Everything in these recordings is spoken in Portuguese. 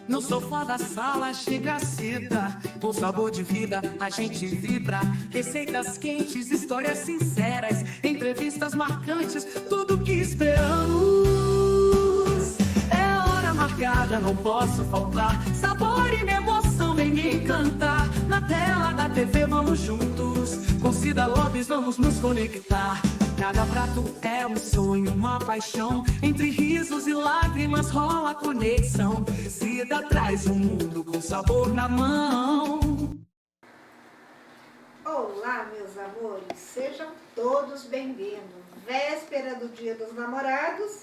No sofá da sala chega a cita, com sabor de vida a gente vibra. Receitas quentes, histórias sinceras, entrevistas marcantes, tudo que esperamos. É hora marcada, não posso faltar. Sabor e emoção, vem me encantar. Na tela da TV vamos juntos, com Cida Lopes vamos nos conectar. Cada prato é um sonho, uma paixão. Entre risos e lágrimas rola a conexão. Cida traz um mundo com sabor na mão. Olá, meus amores, sejam todos bem-vindos. Véspera do Dia dos Namorados,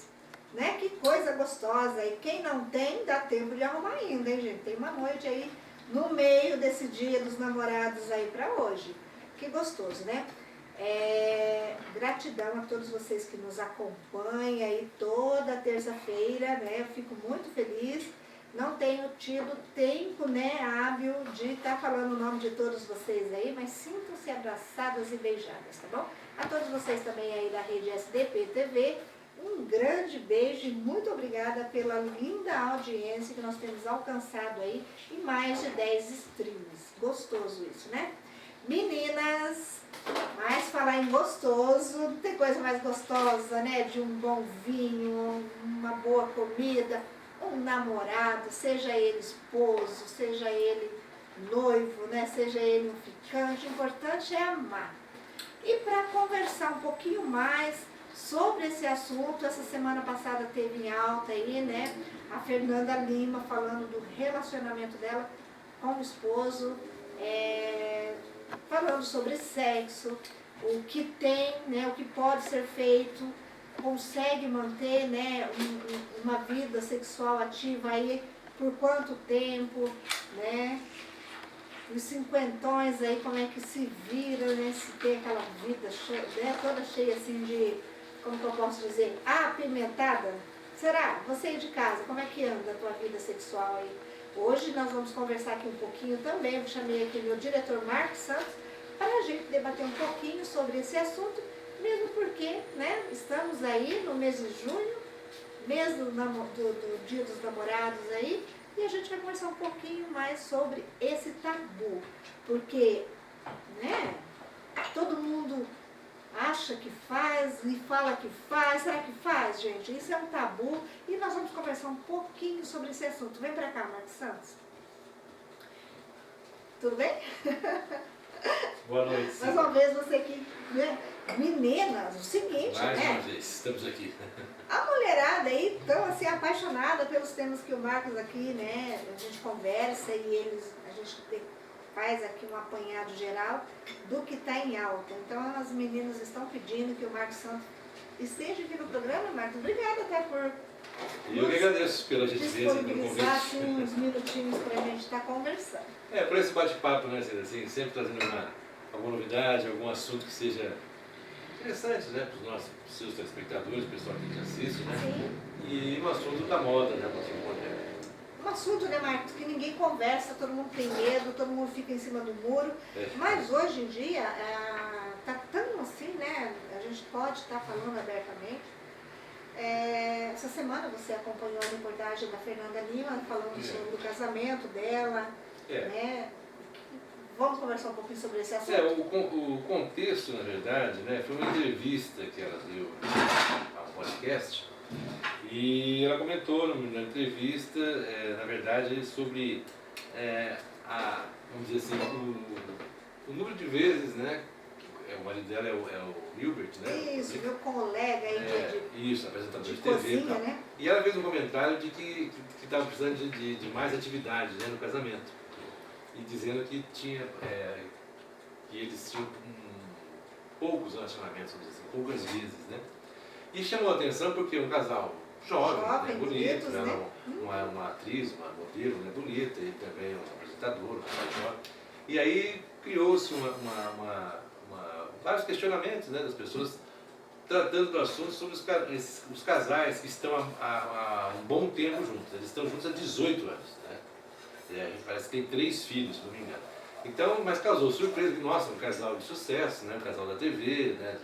né? Que coisa gostosa. E quem não tem, dá tempo de arrumar ainda, hein, gente? Tem uma noite aí no meio desse Dia dos Namorados aí pra hoje. Que gostoso, né? Gratidão a todos vocês que nos acompanham aí toda terça-feira, né? Eu fico muito feliz. Não tenho tido tempo, né, hábil de estar falando o nome de todos vocês aí, mas sintam-se abraçadas e beijadas, tá bom? A todos vocês também aí da rede SDP TV, um grande beijo e muito obrigada pela linda audiência que nós temos alcançado aí em mais de 10 streams. Gostoso isso, né? Meninas, mas falar em gostoso, não tem coisa mais gostosa, né? De um bom vinho, uma boa comida, um namorado, seja ele esposo, seja ele noivo, né? Seja ele um ficante, o importante é amar. E para conversar um pouquinho mais sobre esse assunto, essa semana passada teve em alta aí, né? A Fernanda Lima falando do relacionamento dela com o esposo, falando sobre sexo, o que tem, né, o que pode ser feito, consegue manter, né, uma vida sexual ativa aí por quanto tempo, né? Os cinquentões aí, como é que se vira, né, se tem aquela vida cheia, né, toda cheia assim de, como que eu posso dizer, apimentada? Será? Você aí de casa, como é que anda a tua vida sexual aí? Hoje nós vamos conversar aqui um pouquinho também, eu chamei aqui meu diretor Marcos Santos, para a gente debater um pouquinho sobre esse assunto, mesmo porque, né, estamos aí no mês de junho, mês do Dia dos Namorados aí, e a gente vai conversar um pouquinho mais sobre esse tabu, porque, né, todo mundo acha que faz e fala que faz. Será que faz, gente? Isso é um tabu e nós vamos conversar um pouquinho sobre esse assunto. Vem pra cá, Marcos Santos. Tudo bem? Boa noite. Sim. Mais uma vez você aqui, né? Meninas, o seguinte, mais né? uma vez, estamos aqui. A mulherada aí tão assim apaixonada pelos temas que o Marcos aqui, né? A gente conversa e a gente faz aqui um apanhado geral do que está em alta. Então as meninas estão pedindo que o Marcos Santos esteja aqui no programa, Marcos. Obrigada até por Eu que agradeço pela gentileza e pelo disponibilizar convite. assim, uns minutinhos para a gente estar conversando. Por esse bate-papo, né, assim, sempre trazendo alguma novidade, algum assunto que seja interessante, né, para os nossos seus telespectadores, o pessoal que assiste, né? Sim. E um assunto da moda, né, para moderno. Um assunto, né, Marcos, que ninguém conversa, todo mundo tem medo, todo mundo fica em cima do muro. Mas hoje em dia, tá tão assim, né, a gente pode estar falando abertamente. Essa semana você acompanhou a reportagem da Fernanda Lima falando sobre o casamento dela, né? Vamos conversar um pouquinho sobre esse assunto? O contexto, na verdade, né, foi uma entrevista que ela deu a um podcast e ela comentou na entrevista, na verdade, sobre vamos dizer assim, o número de vezes, né, o marido dela é o Hilbert, né? Isso, meu colega aí isso, apresentador de TV cozinha, e tal. né? E ela fez um comentário de que estava precisando de mais atividade, né, no casamento. E dizendo que que eles tinham poucos relacionamentos, vamos dizer assim, poucas vezes, né? E chamou a atenção porque um casal jovem, né, bonito, né? Uma atriz, uma modelo, né, bonita, e também um apresentador, um rapaz jovem. E aí criou-se vários questionamentos, né, das pessoas tratando do assunto sobre os casais que estão há um bom tempo juntos. Eles estão juntos há 18 anos, né? Parece que tem 3 filhos, se não me engano. Então, mas causou surpresa, nossa, um casal de sucesso, né? Um casal da TV, né?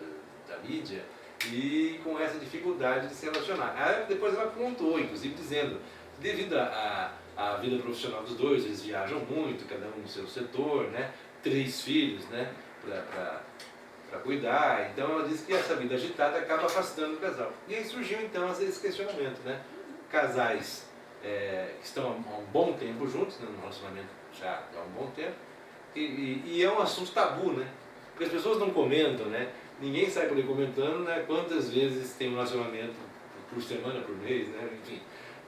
Da mídia, e com essa dificuldade de se relacionar. Aí depois ela contou, inclusive dizendo, devido à vida profissional dos dois, eles viajam muito, cada um no seu setor, né? 3 filhos, né? Para cuidar. Então ela diz que essa vida agitada acaba afastando o casal. E aí surgiu então esse questionamento, né? Casais que estão há um bom tempo juntos, né? No relacionamento já há um bom tempo, e é um assunto tabu, né? Porque as pessoas não comentam, né? Ninguém sai por aí comentando, né? Quantas vezes tem um relacionamento por semana, por mês, né? Enfim,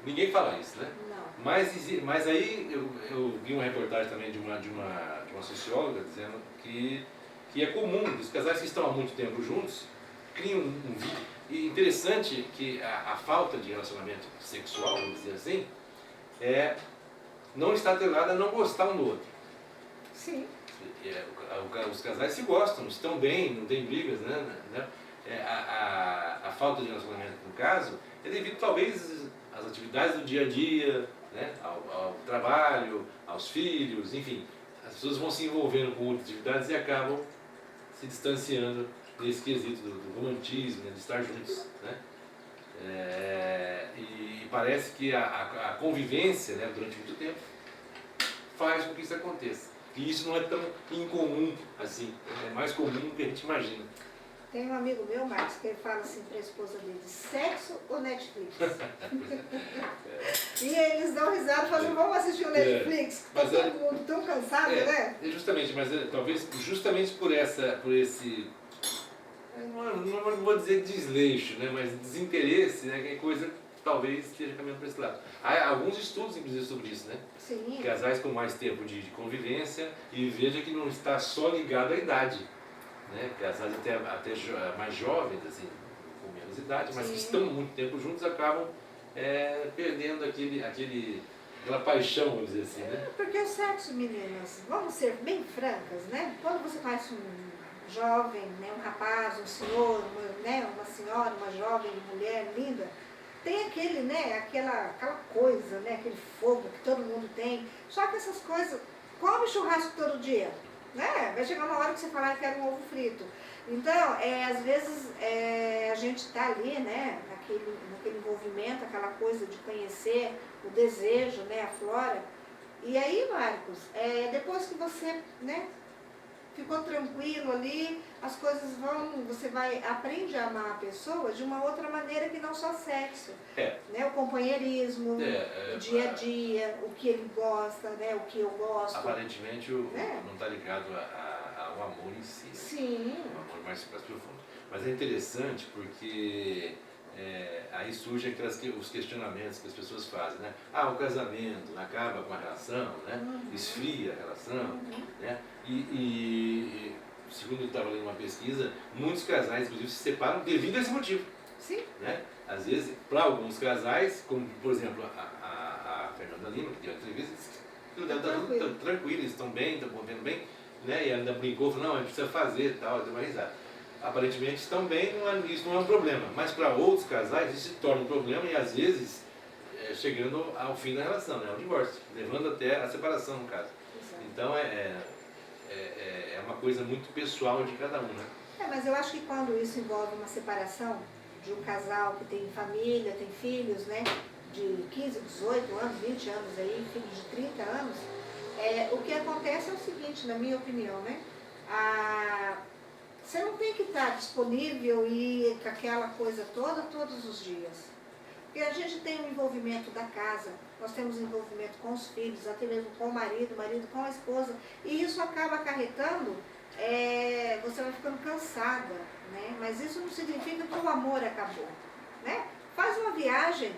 ninguém fala isso, né? Não. Mas aí eu vi uma reportagem também de uma socióloga dizendo que é comum, os casais que estão há muito tempo juntos criam um vínculo. E interessante que a falta de relacionamento sexual, vamos dizer assim, não está atrelada a não gostar um do outro. Sim. Os casais se gostam, estão bem, não tem brigas, né? A falta de relacionamento, no caso, é devido talvez às atividades do dia a dia, né? Ao trabalho, aos filhos, enfim. As pessoas vão se envolvendo com outras atividades e acabam se distanciando desse quesito do romantismo, né? De estar juntos, né? E parece que a convivência, né, durante muito tempo faz com que isso aconteça. E isso não é tão incomum assim, é mais comum do que a gente imagina. Tem um amigo meu, Marcos, que ele fala assim para a esposa dele, sexo ou Netflix? E eles dão risada e falam, vamos assistir o Netflix, que está todo mundo tão cansado, né? Justamente, mas talvez justamente por esse, não vou dizer desleixo, né, mas desinteresse, né, que é coisa que talvez esteja caminhando para esse lado. Há alguns estudos, inclusive, sobre isso, né? Sim. Casais com mais tempo de convivência, e veja que não está só ligado à idade. Né? Casais até mais jovens, assim, com menos idade, mas que estão muito tempo juntos, acabam perdendo aquela paixão, vamos dizer assim, né? Porque o sexo, meninas, vamos ser bem francas, né? Quando você conhece um jovem, né, um rapaz, um senhor, uma senhora, uma jovem mulher linda, tem aquele, né, aquela coisa, né, aquele fogo que todo mundo tem. Só que essas coisas, come churrasco todo dia. Né? Vai chegar uma hora que você falar que quer um ovo frito. Então, às vezes a gente está ali, né, naquele envolvimento, aquela coisa de conhecer o desejo, né, a flora. E aí, Marcos, depois que você, né, ficou tranquilo ali, as coisas você aprende a amar a pessoa de uma outra maneira que não só sexo. Né? O companheirismo, o dia a dia, o que ele gosta, né? O que eu gosto. Aparentemente não está ligado ao amor em si. Sim. Um amor mais profundo. Mas é interessante porque aí surgem os questionamentos que as pessoas fazem, né? O casamento acaba com a relação, né? Esfria a relação, né? E segundo eu estava lendo uma pesquisa, muitos casais, inclusive, se separam devido a esse motivo. Sim. Né? Às vezes, para alguns casais, como por exemplo a Fernanda Lima, que deu a entrevista, disse que estão tranquilos, estão bem, estão convivendo bem, né? E ela ainda brincou, falou, não, a gente precisa fazer e tal, deu uma risada. Aparentemente estão bem, isso não é um problema. Mas para outros casais isso se torna um problema e às vezes chegando ao fim da relação, né? Ao divórcio, levando até a separação no caso. Exato. Então é uma coisa muito pessoal de cada um, né? Mas eu acho que quando isso envolve uma separação de um casal que tem família, tem filhos, né? De 15, 18 anos, 20 anos aí, filhos de 30 anos, o que acontece é o seguinte, na minha opinião, né? Você não tem que estar disponível e com aquela coisa toda todos os dias. Porque a gente tem um envolvimento da casa, nós temos envolvimento com os filhos, até mesmo com o marido com a esposa, e isso acaba acarretando, você vai ficando cansada, né? Mas isso não significa que o amor acabou, né? Faz uma viagem,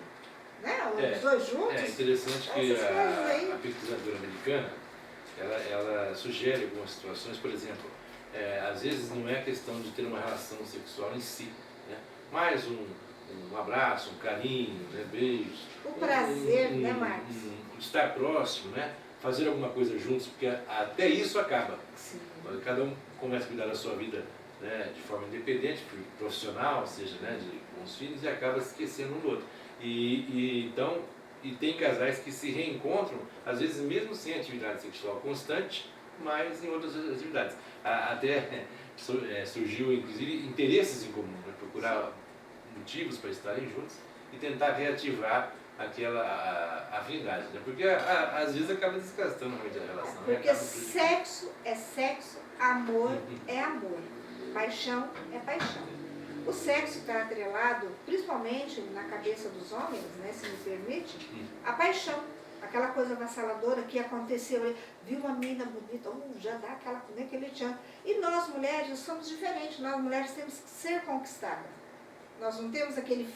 né? Os dois juntos. É interessante que a pesquisadora americana, ela sugere algumas situações, por exemplo, às vezes não é questão de ter uma relação sexual em si, né? Mas um abraço, um carinho, né? Beijos. O prazer, né, Marcos? Estar próximo, né? Fazer alguma coisa juntos, porque até isso acaba. Sim. Cada um começa a cuidar da sua vida, né, de forma independente, profissional, seja, né, com os filhos, e acaba se esquecendo um do outro. E tem casais que se reencontram, às vezes mesmo sem atividade sexual constante, mas em outras atividades. Até surgiu, inclusive, interesses em comum, né? Procurar motivos para estarem juntos e tentar reativar aquela afinidade, né? Porque às vezes acaba desgastando muito a relação. Né? Porque sexo é sexo, amor é amor, paixão é paixão. O sexo está atrelado, principalmente na cabeça dos homens, né, se me permite, a paixão. Aquela coisa avassaladora que aconteceu, viu uma mina bonita, já dá aquele tchan. E nós mulheres somos diferentes, nós mulheres temos que ser conquistadas. Nós não temos aquele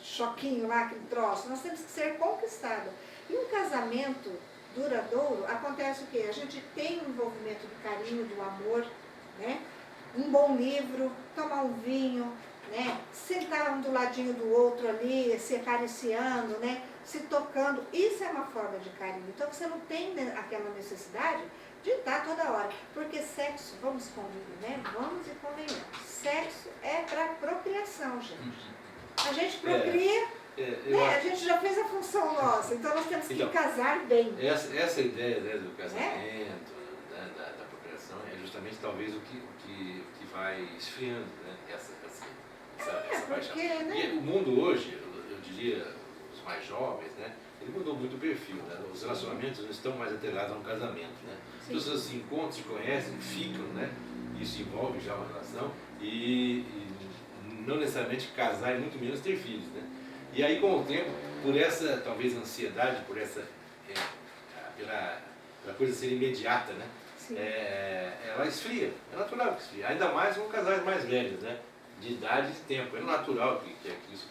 choquinho lá, aquele troço, nós temos que ser conquistadas. E um casamento duradouro, acontece o quê? A gente tem um envolvimento do carinho, do amor, né? Um bom livro, tomar um vinho, né? Sentar um do ladinho do outro ali, se acariciando, né? Se tocando, isso é uma forma de carinho. Então você não tem aquela necessidade de estar toda hora, porque sexo, vamos convir, né? Vamos e convenhamos. Sexo é para procriação, gente. A gente procria, né? A gente já fez a função nossa, então nós temos que casar bem. Essa ideia, né, do casamento, da procriação, é justamente talvez o que vai esfriando, né, essa paixão. Né? E o mundo hoje, eu diria, os mais jovens, né, ele mudou muito o perfil, né? Os relacionamentos não estão mais atrelados a um casamento, né? As pessoas se encontram, se conhecem, ficam, né? Isso envolve já uma relação e não necessariamente casar e muito menos ter filhos, né? E aí com o tempo, por essa talvez ansiedade, por essa pela coisa ser imediata, né? Ela esfria, é natural que esfria, ainda mais com casais mais velhos, né? De idade e de tempo, é natural que isso,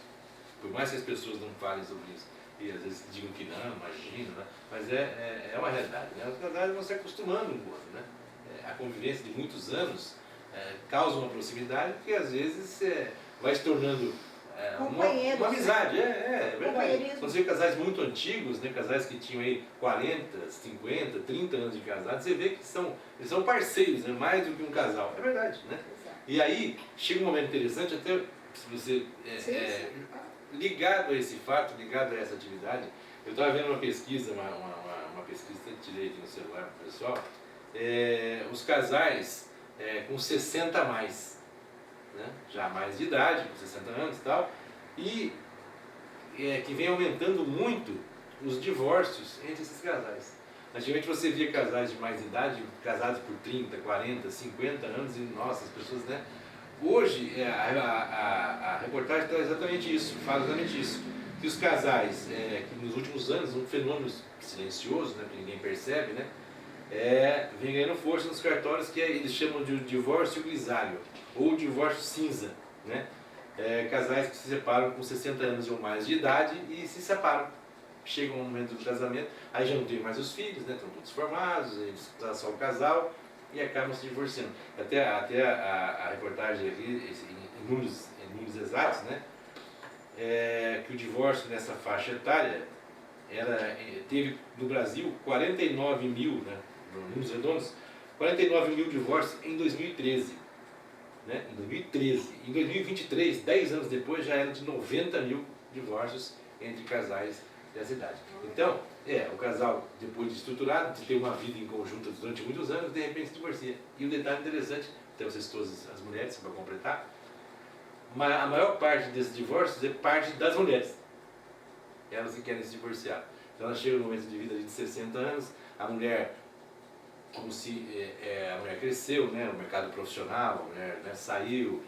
por mais que as pessoas não falem sobre isso, e às vezes digam que não, imagina, né? Mas é uma realidade, né? Os casais vão se acostumando um com o outro, né? A convivência de muitos anos causa uma proximidade que às vezes vai se tornando uma amizade, é verdade. Quando você vê casais muito antigos, né, casais que tinham aí 40, 50, 30 anos de casado, você vê que eles são parceiros, né, mais do que um casal, é verdade, né? E aí chega um momento interessante, até se você ligado a esse fato, ligado a essa atividade, eu estava vendo uma pesquisa, uma pesquisa que eu tirei aqui no celular para o pessoal, os casais com 60 a mais, né? Já mais de idade, com 60 anos e tal, e que vem aumentando muito os divórcios entre esses casais. Antigamente você via casais de mais idade, casados por 30, 40, 50 anos, e nossa, as pessoas, né? Hoje a reportagem traz exatamente isso, fala exatamente isso, que os casais, que nos últimos anos, um fenômeno silencioso, né, que ninguém percebe, né? Vem ganhando força nos cartórios, que eles chamam de divórcio grisalho ou divórcio cinza, né? Casais que se separam com 60 anos ou mais de idade e se separam. Chega um momento do casamento, aí já não tem mais os filhos, né? Estão todos formados, eles estão só o casal e acabam se divorciando. Até a reportagem aqui, em números exatos, né? Que o divórcio nessa faixa etária teve no Brasil 49 mil, né? Números redondos, 49 mil divórcios em 2013. Né? Em 2013. Em 2023, 10 anos depois, já era de 90 mil divórcios entre casais dessa idade. Então, o casal, depois de estruturado, de ter uma vida em conjunto durante muitos anos, de repente se divorcia. E um detalhe interessante, então vocês todas as mulheres, para completar, a maior parte desses divórcios é parte das mulheres. Elas que querem se divorciar. Então ela chega no momento de vida de 60 anos, a mulher a mulher cresceu, né, no mercado profissional, a mulher, né, saiu,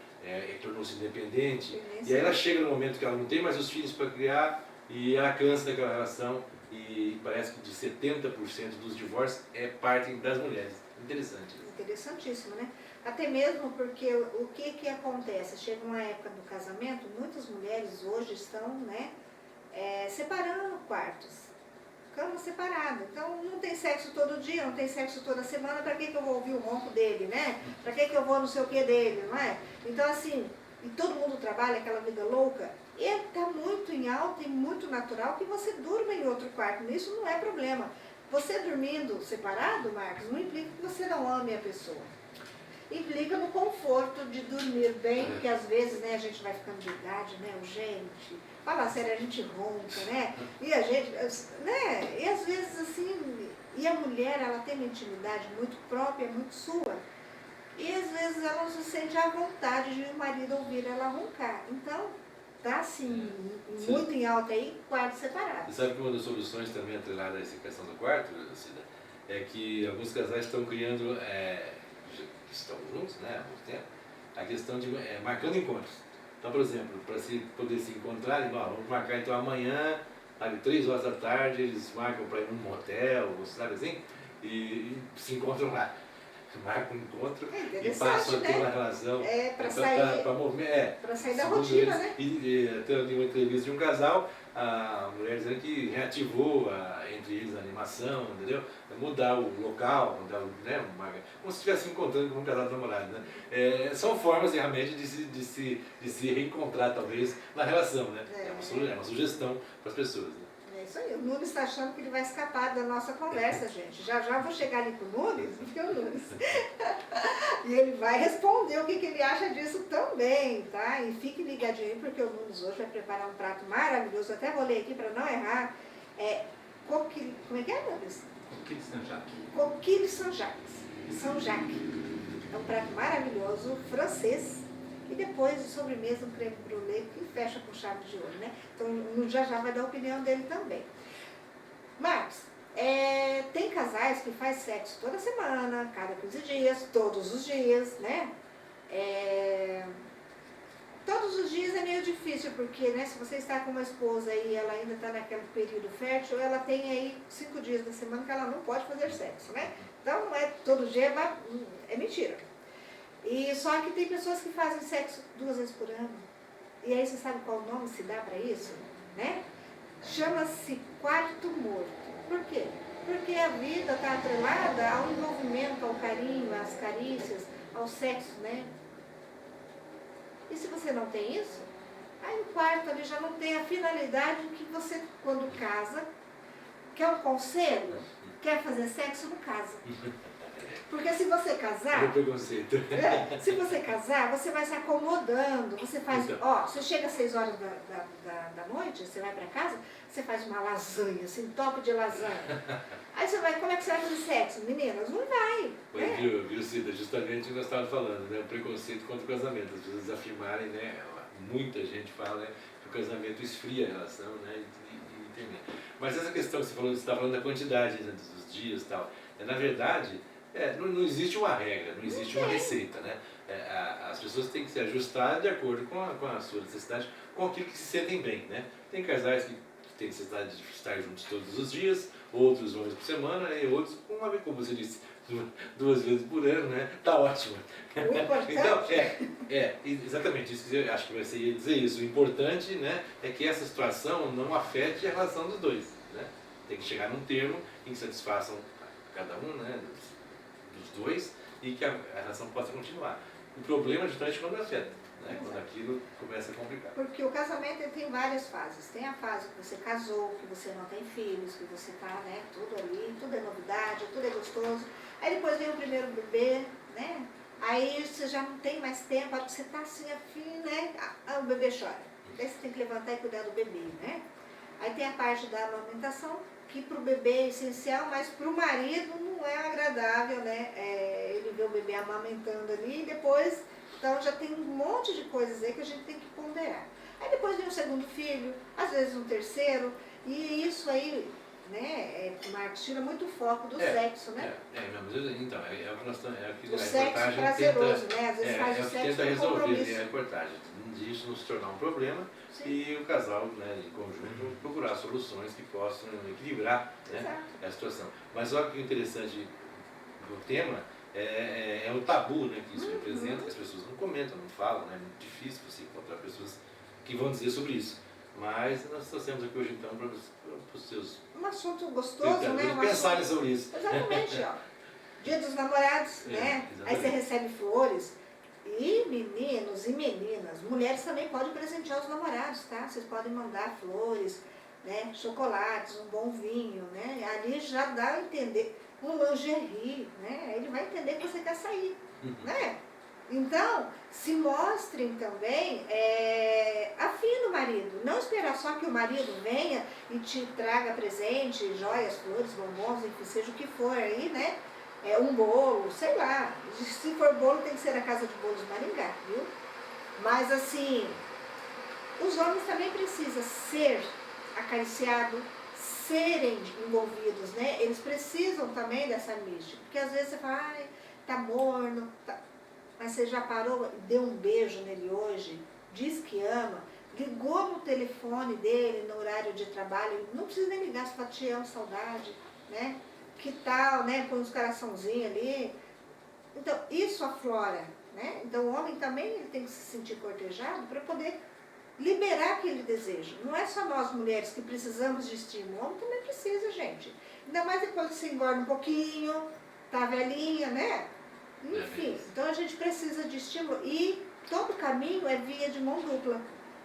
tornou-se independente, e aí ela chega no momento que ela não tem mais os filhos para criar e ela cansa daquela relação e parece que de 70% dos divórcios parte das mulheres. Interessante. Interessantíssimo, né? Até mesmo porque o que acontece? Chega uma época do casamento, muitas mulheres hoje estão, né, separando quartos. Cama separada. Então não tem sexo todo dia, não tem sexo toda semana, para que eu vou ouvir o ronco dele, né? Para que eu vou não sei o que dele, não é? Então assim, e todo mundo trabalha aquela vida louca, e está muito em alta e muito natural que você durma em outro quarto, isso não é problema. Você dormindo separado, Marcos, não implica que você não ame a pessoa. Implica no conforto de dormir bem, porque às vezes, né, a gente vai ficando de idade, né, urgente, fala sério, a gente ronca, né, e a gente, né, e às vezes assim, e a mulher, ela tem uma intimidade muito própria, muito sua, e às vezes ela não se sente à vontade de o marido ouvir ela roncar. Então, assim, Sim. muito em alta aí, quartos separados. Você sabe que uma das soluções também atrelada a essa questão do quarto, Cida, é que alguns casais estão criando, que estão juntos, né, há muito tempo, a questão de marcando encontros. Então, por exemplo, para se poder se encontrarem, vamos marcar então amanhã, sabe, 3 horas da tarde, eles marcam para ir num motel, sabe assim, e se encontram lá. Marcam um encontro e passam a ter uma relação para sair, para sair da rotina, eles, né? E até ali uma entrevista de um casal, a mulher dizendo que reativou entre eles a animação, entendeu? Mudar o local, mudar, né? Como se estivesse encontrando com um casal de namorado, né? São formas realmente de se reencontrar, talvez, na relação, né? É uma sugestão para as pessoas. Né? É isso aí. O Nunes está achando que ele vai escapar da nossa conversa, gente. Já já vou chegar ali com o Nunes, porque o Nunes. E ele vai responder o que ele acha disso também, tá? E fique ligadinho, porque o Nunes hoje vai preparar um prato maravilhoso. Eu até vou ler aqui para não errar. Como é que é, Nunes? Coquille Saint-Jacques. Coquille Saint-Jacques. Saint-Jacques. É um prato maravilhoso, francês. E depois de sobremesa, um creme brulee que fecha com chave de ouro, né? Então, já vai dar a opinião dele também. Marcos, tem casais que faz sexo toda semana, cada 15 dias, todos os dias, né? Todos os dias é meio difícil, porque, né, se você está com uma esposa e ela ainda está naquele período fértil, ela tem aí 5 dias da semana que ela não pode fazer sexo, né? Então, todo dia é mentira. E só que tem pessoas que fazem sexo 2 vezes por ano. E aí você sabe qual nome se dá para isso? Né? Chama-se quarto morto. Por quê? Porque a vida está atrelada ao envolvimento, ao carinho, às carícias, ao sexo, né? E se você não tem isso, aí o quarto ali já não tem a finalidade que você, quando casa, quer um conselho, quer fazer sexo, não casa. Porque se você casar, se você casar, você vai se acomodando, você faz, você chega às 6 horas da noite, você vai para casa, você faz uma lasanha, assim, top de lasanha. Aí você vai, como é que você vai fazer sexo? Meninas, não vai. Pois viu, Cida, justamente o que nós estávamos falando, né, o preconceito contra o casamento, as pessoas afirmarem, né, muita gente fala, né, que o casamento esfria a relação, né, e termina. Mas essa questão que você falou, você está falando da quantidade, né, dos dias e tal, na verdade, não existe uma regra, não existe uma receita, né? As pessoas têm que se ajustar de acordo com a sua necessidade, com aquilo que se sentem bem, né? Tem casais que têm necessidade de estar juntos todos os dias, outros uma vez por semana, e outros uma vez, como você disse, 2 vezes por ano, né? Tá ótimo. Então, exatamente, isso que eu acho que você ia dizer isso. O importante, né, é que essa situação não afete a relação dos dois, né? Tem que chegar num termo em que satisfaçam cada um, né? Dos dois, e que a relação possa continuar. O problema é justamente quando afeta, né? Quando aquilo começa a complicar. Porque o casamento ele tem várias fases. Tem a fase que você casou, que você não tem filhos, que você está, né, tudo ali, tudo é novidade, tudo é gostoso. Aí depois vem o primeiro bebê, né? Aí você já não tem mais tempo, a hora que você está assim afim, né? O bebê chora. Aí você tem que levantar e cuidar do bebê, né? Aí tem a parte da amamentação, que para o bebê é essencial, mas para o marido não é agradável, né? Ele vê o bebê amamentando ali e depois, então já tem um monte de coisas aí que a gente tem que ponderar. Aí depois vem o segundo filho, às vezes um terceiro, e isso aí, né, Marcos, tira muito o foco do sexo, né? Então, é o que nós estamos... O sexo prazeroso, né? Às vezes faz o sexo tenta com compromisso. resolver a reportagem, isso não se tornar um problema. Sim. E o casal, né, em conjunto, procurar soluções que possam equilibrar, né, a situação. Mas olha que interessante no tema é o tabu, né, que isso representa, que as pessoas não comentam, não falam, né, é muito difícil você encontrar pessoas que vão dizer sobre isso. Mas nós trouxemos aqui hoje então para os seus... Um assunto gostoso, né? Pensarem sobre isso. Exatamente, ó. Dia dos namorados, né? Exatamente. Aí você recebe flores. E meninos e meninas, mulheres também podem presentear os namorados, tá? Vocês podem mandar flores, né? Chocolates, um bom vinho, né? Ali já dá a entender, um lingerie, né? Ele vai entender que você quer sair, né? Então, se mostrem também afim do marido. Não esperar só que o marido venha e te traga presente, joias, flores, bombons, enfim, seja o que for aí, né? Um bolo, sei lá. Se for bolo, tem que ser na Casa de Bolos Maringá, viu? Mas assim, os homens também precisam ser acariciados, serem envolvidos, né? Eles precisam também dessa mística, porque às vezes você fala, ai, tá morno, tá... mas você já parou, deu um beijo nele hoje, diz que ama, ligou no telefone dele no horário de trabalho, não precisa nem ligar, se fala, te amo, saudade, né? Que tal, né? Põe uns coraçãozinhos ali. Então, isso aflora, né? Então, o homem também ele tem que se sentir cortejado para poder liberar aquele desejo. Não é só nós mulheres que precisamos de estímulo, o homem também precisa, gente. Ainda mais depois que você engorda um pouquinho, tá velhinha, né? Enfim, então a gente precisa de estímulo e todo caminho é via de mão dupla.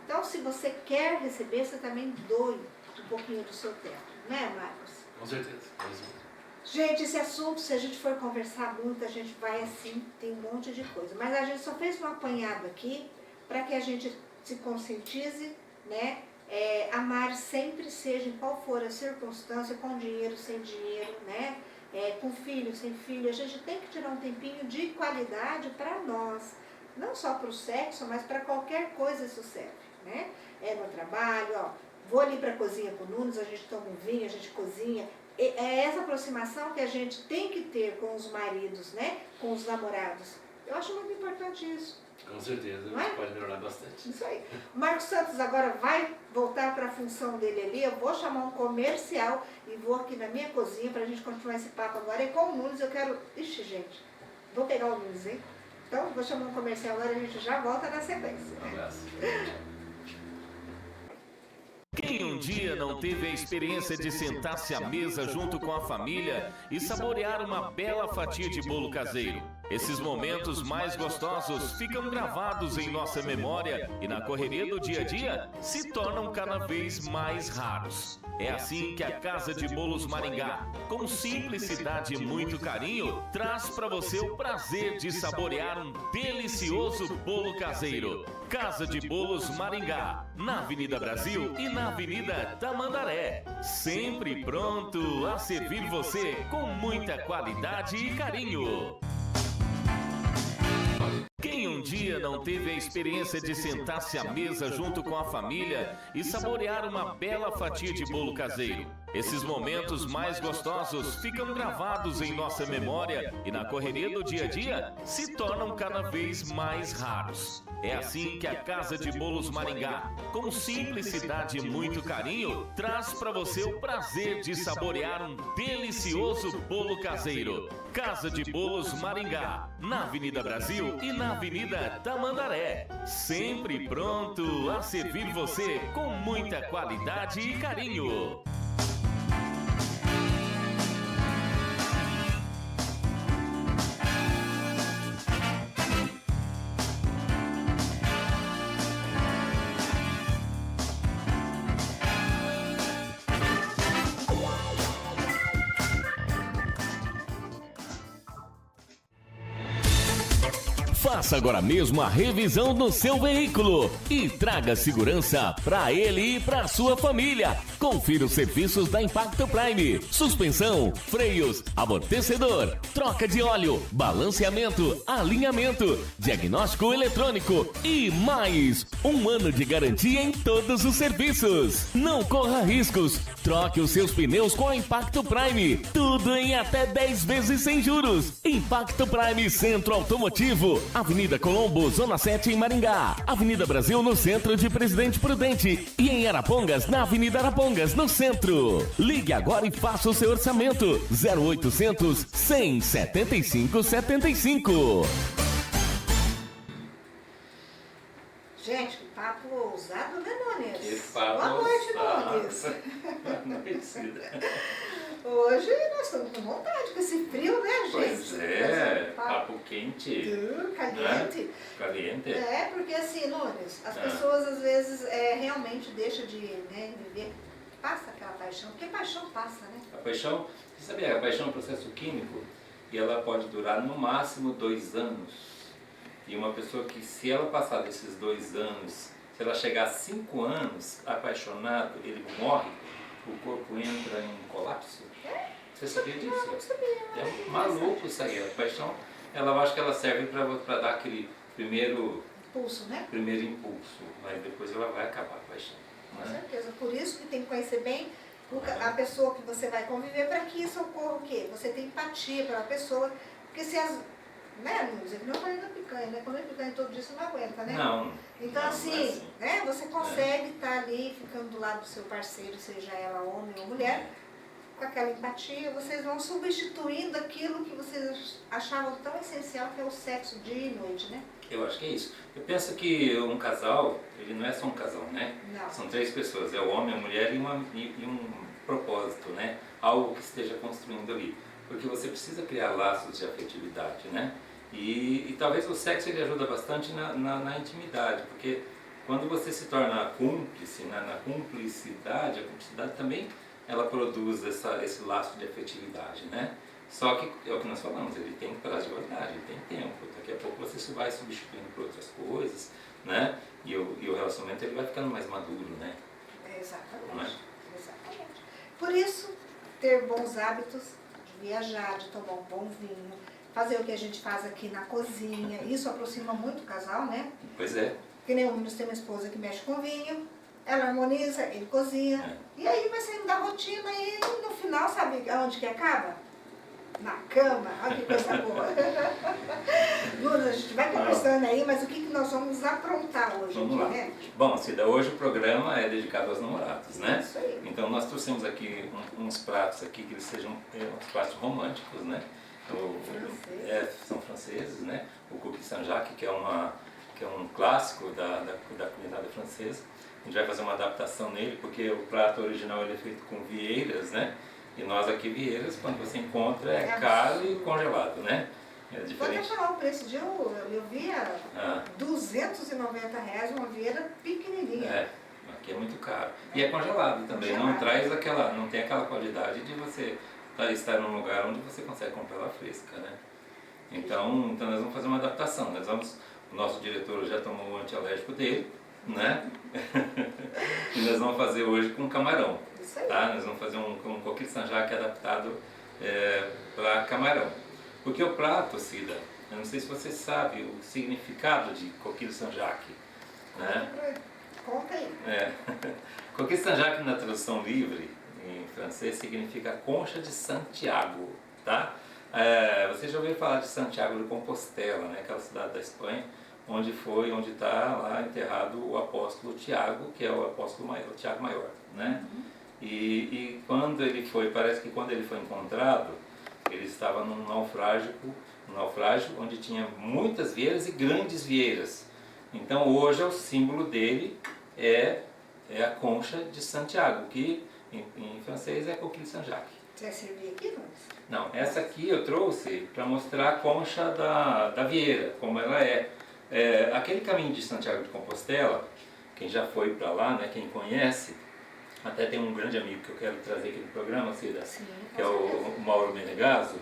Então, se você quer receber, você também doe um pouquinho do seu tempo, né, Marcos? Com certeza. Gente, esse assunto, se a gente for conversar muito, a gente vai assim, tem um monte de coisa. Mas a gente só fez um apanhado aqui para que a gente se conscientize, né? Amar sempre, seja em qual for a circunstância, com dinheiro, sem dinheiro, né? Com filho, sem filho. A gente tem que tirar um tempinho de qualidade para nós. Não só para o sexo, mas para qualquer coisa isso serve, né? No trabalho, ó, vou ali para a cozinha com o Nunes, a gente toma um vinho, a gente cozinha. É essa aproximação que a gente tem que ter com os maridos, né? Com os namorados. Eu acho muito importante isso. Com certeza, não é? Pode melhorar bastante. Isso aí. O Marcos Santos agora vai voltar para a função dele ali. Eu vou chamar um comercial e vou aqui na minha cozinha para a gente continuar esse papo agora. E com o Nunes eu quero... Ixi, gente, vou pegar o Nunes, hein? Então, vou chamar um comercial agora e a gente já volta na sequência. Um abraço. Quem um dia não teve a experiência de sentar-se à mesa junto com a família e saborear uma bela fatia de bolo caseiro? Esses momentos mais gostosos ficam gravados em nossa memória e na correria do dia a dia se tornam cada vez mais raros. É assim que a Casa de Bolos Maringá, com simplicidade e muito carinho, traz para você o prazer de saborear um delicioso bolo caseiro. Casa de Bolos Maringá, na Avenida Brasil e na Avenida Tamandaré. Sempre pronto a servir você com muita qualidade e carinho. Quem um dia não teve a experiência de sentar-se à mesa junto com a família e saborear uma bela fatia de bolo caseiro? Esses momentos mais gostosos ficam gravados em nossa memória e na correria do dia a dia se tornam cada vez mais raros. É assim que a Casa de Bolos Maringá, com simplicidade e muito carinho, traz para você o prazer de saborear um delicioso bolo caseiro. Casa de Bolos Maringá, na Avenida Brasil e na Avenida Tamandaré. Sempre pronto a servir você com muita qualidade e carinho. Faça agora mesmo a revisão do seu veículo e traga segurança para ele e para sua família. Confira os serviços da Impacto Prime: suspensão, freios, amortecedor, troca de óleo, balanceamento, alinhamento, diagnóstico eletrônico e mais. 1 ano de garantia em todos os serviços. Não corra riscos. Troque os seus pneus com a Impacto Prime. Tudo em até 10 vezes sem juros. Impacto Prime Centro Automotivo. Avenida Colombo, Zona 7 em Maringá. Avenida Brasil no centro de Presidente Prudente. E em Arapongas, na Avenida Arapongas, no centro. Ligue agora e faça o seu orçamento. 0800 100 75 75. Gente, que papo ousado, né, Nunes? Que papo Boa noite, ousado. Nunes. Boa noite, Cida. Hoje nós estamos com vontade, com esse frio, né, gente? Pois é, papo quente. Caliente. Né? Caliente. Porque assim, Nunes, as pessoas às vezes realmente deixam de viver, passa aquela paixão, porque paixão passa, né? A paixão, você sabia, a paixão é um processo químico e ela pode durar no máximo 2 anos. E uma pessoa que, se ela passar desses 2 anos, se ela chegar a 5 anos apaixonado, ele morre, o corpo entra em colapso. Você sabia disso? Não sabia. É maluco isso aí. A paixão, ela, eu acho que ela serve para dar aquele primeiro impulso, né? primeiro impulso, mas depois ela vai acabar a paixão. Com Né? certeza. Por isso que tem que conhecer bem a pessoa que você vai conviver, para que isso ocorra o quê? Você tem empatia pela pessoa, porque se as... Né, Lúcia? Que não falei da picanha, né? Quando é picanha todo dia você não aguenta, né? Não. Então, não, assim, né, você consegue estar ali, ficando do lado do seu parceiro, seja ela homem ou mulher, com aquela empatia, vocês vão substituindo aquilo que vocês achavam tão essencial, que é o sexo dia e noite, né? Eu acho que é isso. Eu penso que um casal, ele não é só um casal, né? Não. São três pessoas, é o homem, a mulher e um propósito, né? Algo que esteja construindo ali. Porque você precisa criar laços de afetividade, né? E talvez o sexo ele ajuda bastante na intimidade, porque quando você se torna cúmplice, na cumplicidade, a cumplicidade também ela produz esse laço de afetividade, né? Só que é o que nós falamos, ele tem prazo de validade, ele tem tempo. Daqui a pouco você se vai substituindo por outras coisas, né? E o relacionamento ele vai ficando mais maduro, né? Exatamente. Não é? Exatamente. Por isso, ter bons hábitos de viajar, de tomar um bom vinho, fazer o que a gente faz aqui na cozinha, isso aproxima muito o casal, né? Pois é. Que nem o Nunes tem uma esposa que mexe com vinho, ela harmoniza, ele cozinha, e aí vai saindo da rotina e no final, sabe aonde que acaba? Na cama, olha que coisa boa. Nunes, a gente vai conversando aí, mas o que nós vamos aprontar hoje Vamos aqui, lá. né? Bom, Cida, hoje o programa é dedicado aos namorados, né? Isso aí. Então nós trouxemos aqui uns pratos aqui que eles sejam uns pratos românticos, né? São franceses, né? O cookie Saint-Jacques, que é um clássico da culinária francesa. A gente vai fazer uma adaptação nele, porque o prato original ele é feito com vieiras, né? E nós aqui vieiras, quando você encontra, é caro e congelado, né? É Vou até diferente. falar o preço de eu vi a R$290 uma vieira pequenininha. É, aqui é muito caro. E é congelado também, Congelado. não tem aquela qualidade de você estar num lugar onde você consegue comprar ela fresca, né? Então nós vamos fazer uma adaptação. O nosso diretor já tomou o antialérgico dele, né? E nós vamos fazer hoje com camarão. Isso aí. Tá? Nós vamos fazer um coquille Saint-Jacques adaptado para camarão. Porque o prato, Cida, eu não sei se você sabe o significado de coquille Saint-Jacques, né? Conta aí. Coquille Saint-Jacques na tradução livre em francês significa concha de Santiago, tá? Você já ouviu falar de Santiago de Compostela, né? Aquela cidade da Espanha, onde está lá enterrado o apóstolo Tiago, que é o apóstolo maior, o Tiago Maior, né? E quando ele foi, parece que quando ele foi encontrado, ele estava num naufrágio onde tinha muitas vieiras e grandes vieiras. Então hoje o símbolo dele é a concha de Santiago, que em francês é coquille Saint-Jacques. Você vai servir aqui, Nunes? Não, essa aqui eu trouxe para mostrar a concha da vieira, como ela é. Aquele caminho de Santiago de Compostela, quem já foi para lá, né, quem conhece, até tem um grande amigo que eu quero trazer aqui no programa, Cida, Sim, que é o Mauro Menegaso,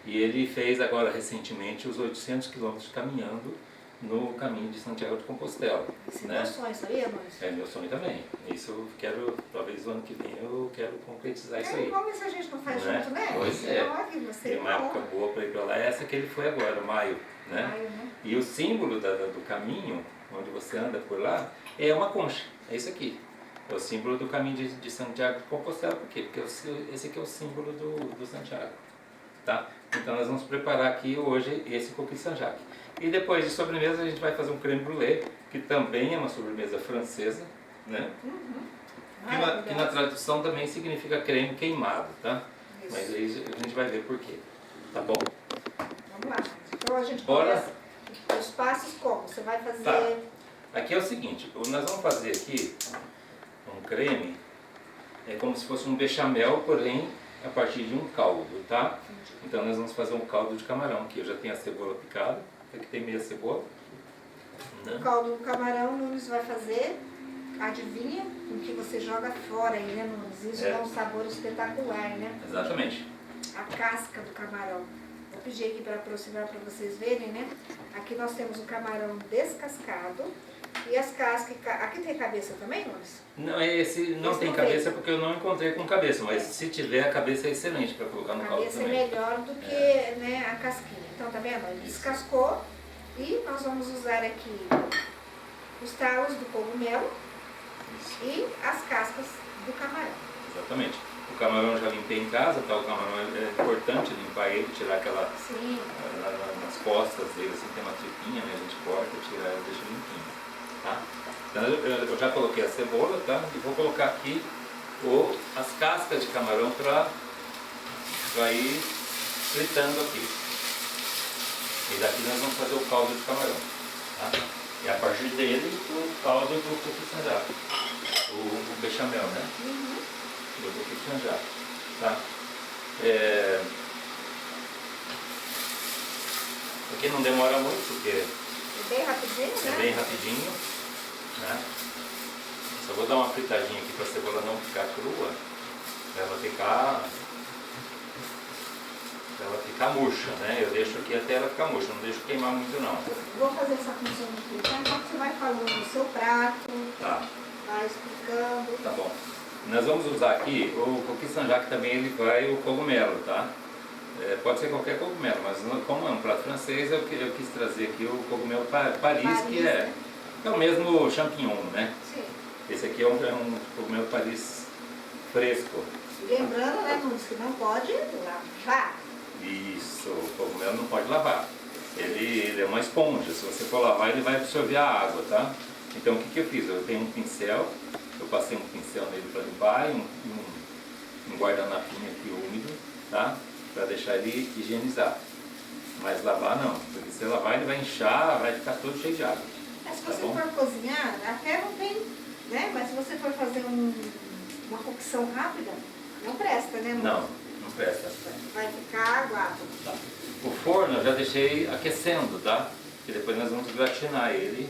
e ele fez agora recentemente os 800 quilômetros caminhando no caminho de Santiago de Compostela. Esse é né? meu sonho, sabia, Nunes? É meu sonho também. Isso eu quero, talvez o ano que vem eu quero concretizar isso aí. Vamos ver se a gente não faz Não é? junto, né? Pois é. Olha, você Tem uma época boa para ir para lá, é essa que ele foi agora, maio. Né? Maio, né? E o símbolo do caminho, onde você anda por lá, é uma concha. É isso aqui. É o símbolo do caminho de Santiago de Compostela. Por quê? Porque esse aqui é o símbolo do Santiago. Tá? Então nós vamos preparar aqui hoje esse coquille Saint-Jacques. E depois de sobremesa a gente vai fazer um creme brulee, que também é uma sobremesa francesa, né? Que na tradução também significa creme queimado, tá? Isso. Mas aí a gente vai ver por quê. Tá bom? Vamos lá. Então a gente Bora. começa os passos como? Você vai fazer... Tá. Aqui é o seguinte, nós vamos fazer aqui um creme, é como se fosse um bechamel, porém a partir de um caldo, tá? Então nós vamos fazer um caldo de camarão aqui. Eu já tenho a cebola picada, aqui tem meia cebola. Né? O caldo do camarão, Nunes vai fazer, adivinha, o que você joga fora aí, né, Nunes? Isso dá um sabor espetacular, né? Exatamente. A casca do camarão. Vou pedir aqui para aproximar para vocês verem, né? Aqui nós temos o camarão descascado e as cascas. Aqui tem cabeça também, Nunes? Não, esse não tem cabeça porque eu não encontrei com cabeça, mas se tiver a cabeça é excelente para colocar no A caldo cabeça é também. melhor do que né, a casquinha. Então, tá vendo? Ele descascou e nós vamos usar aqui os talos do cogumelo Isso. e as cascas do camarão. Exatamente. O camarão eu já limpei em casa, tá? O camarão é importante limpar ele, tirar aquela Sim. nas costas dele, assim, tem uma tripinha, né? A gente corta, tira ela e deixa limpinho, tá? Então eu já coloquei a cebola, tá? E vou colocar aqui as cascas de camarão para ir fritando aqui. E daqui nós vamos fazer o caldo de camarão, tá? E a partir dele, o caldo do coquinho, o bechamel, né? Do coquinho, tá? Aqui não demora muito, porque É bem rapidinho, é né? bem rapidinho, né? Só vou dar uma fritadinha aqui para a cebola não ficar crua, para ela ficar murcha, né? Eu deixo aqui até ela ficar murcha, não deixo queimar muito não. Vou fazer essa função de fritar, então você vai falando no seu prato, Tá, vai explicando. tá bom. Nós vamos usar aqui o coquinho Saint-Jacques também, ele vai o cogumelo, tá? Pode ser qualquer cogumelo, mas como é um prato francês, eu quis trazer aqui o cogumelo Paris, que né? é o mesmo champignon, né? Sim. Esse aqui é um cogumelo Paris fresco. E lembrando, né, Nunes, que não pode lavar. Isso, o cogumelo não pode lavar. Ele é uma esponja, se você for lavar ele vai absorver a água, tá? Então o que eu fiz? Eu tenho um pincel, eu passei um pincel nele para limpar e um guardanapinho aqui úmido, tá? Para deixar ele higienizar. Mas lavar não, porque se lavar ele vai inchar, vai ficar todo cheio de água. Mas se Tá você bom? for cozinhar, até não tem, né? Mas se você for fazer uma cocção rápida, não presta, né, Nunes? Não presta. Vai ficar aguado. Tá. O forno eu já deixei aquecendo, tá? E depois nós vamos gratinar ele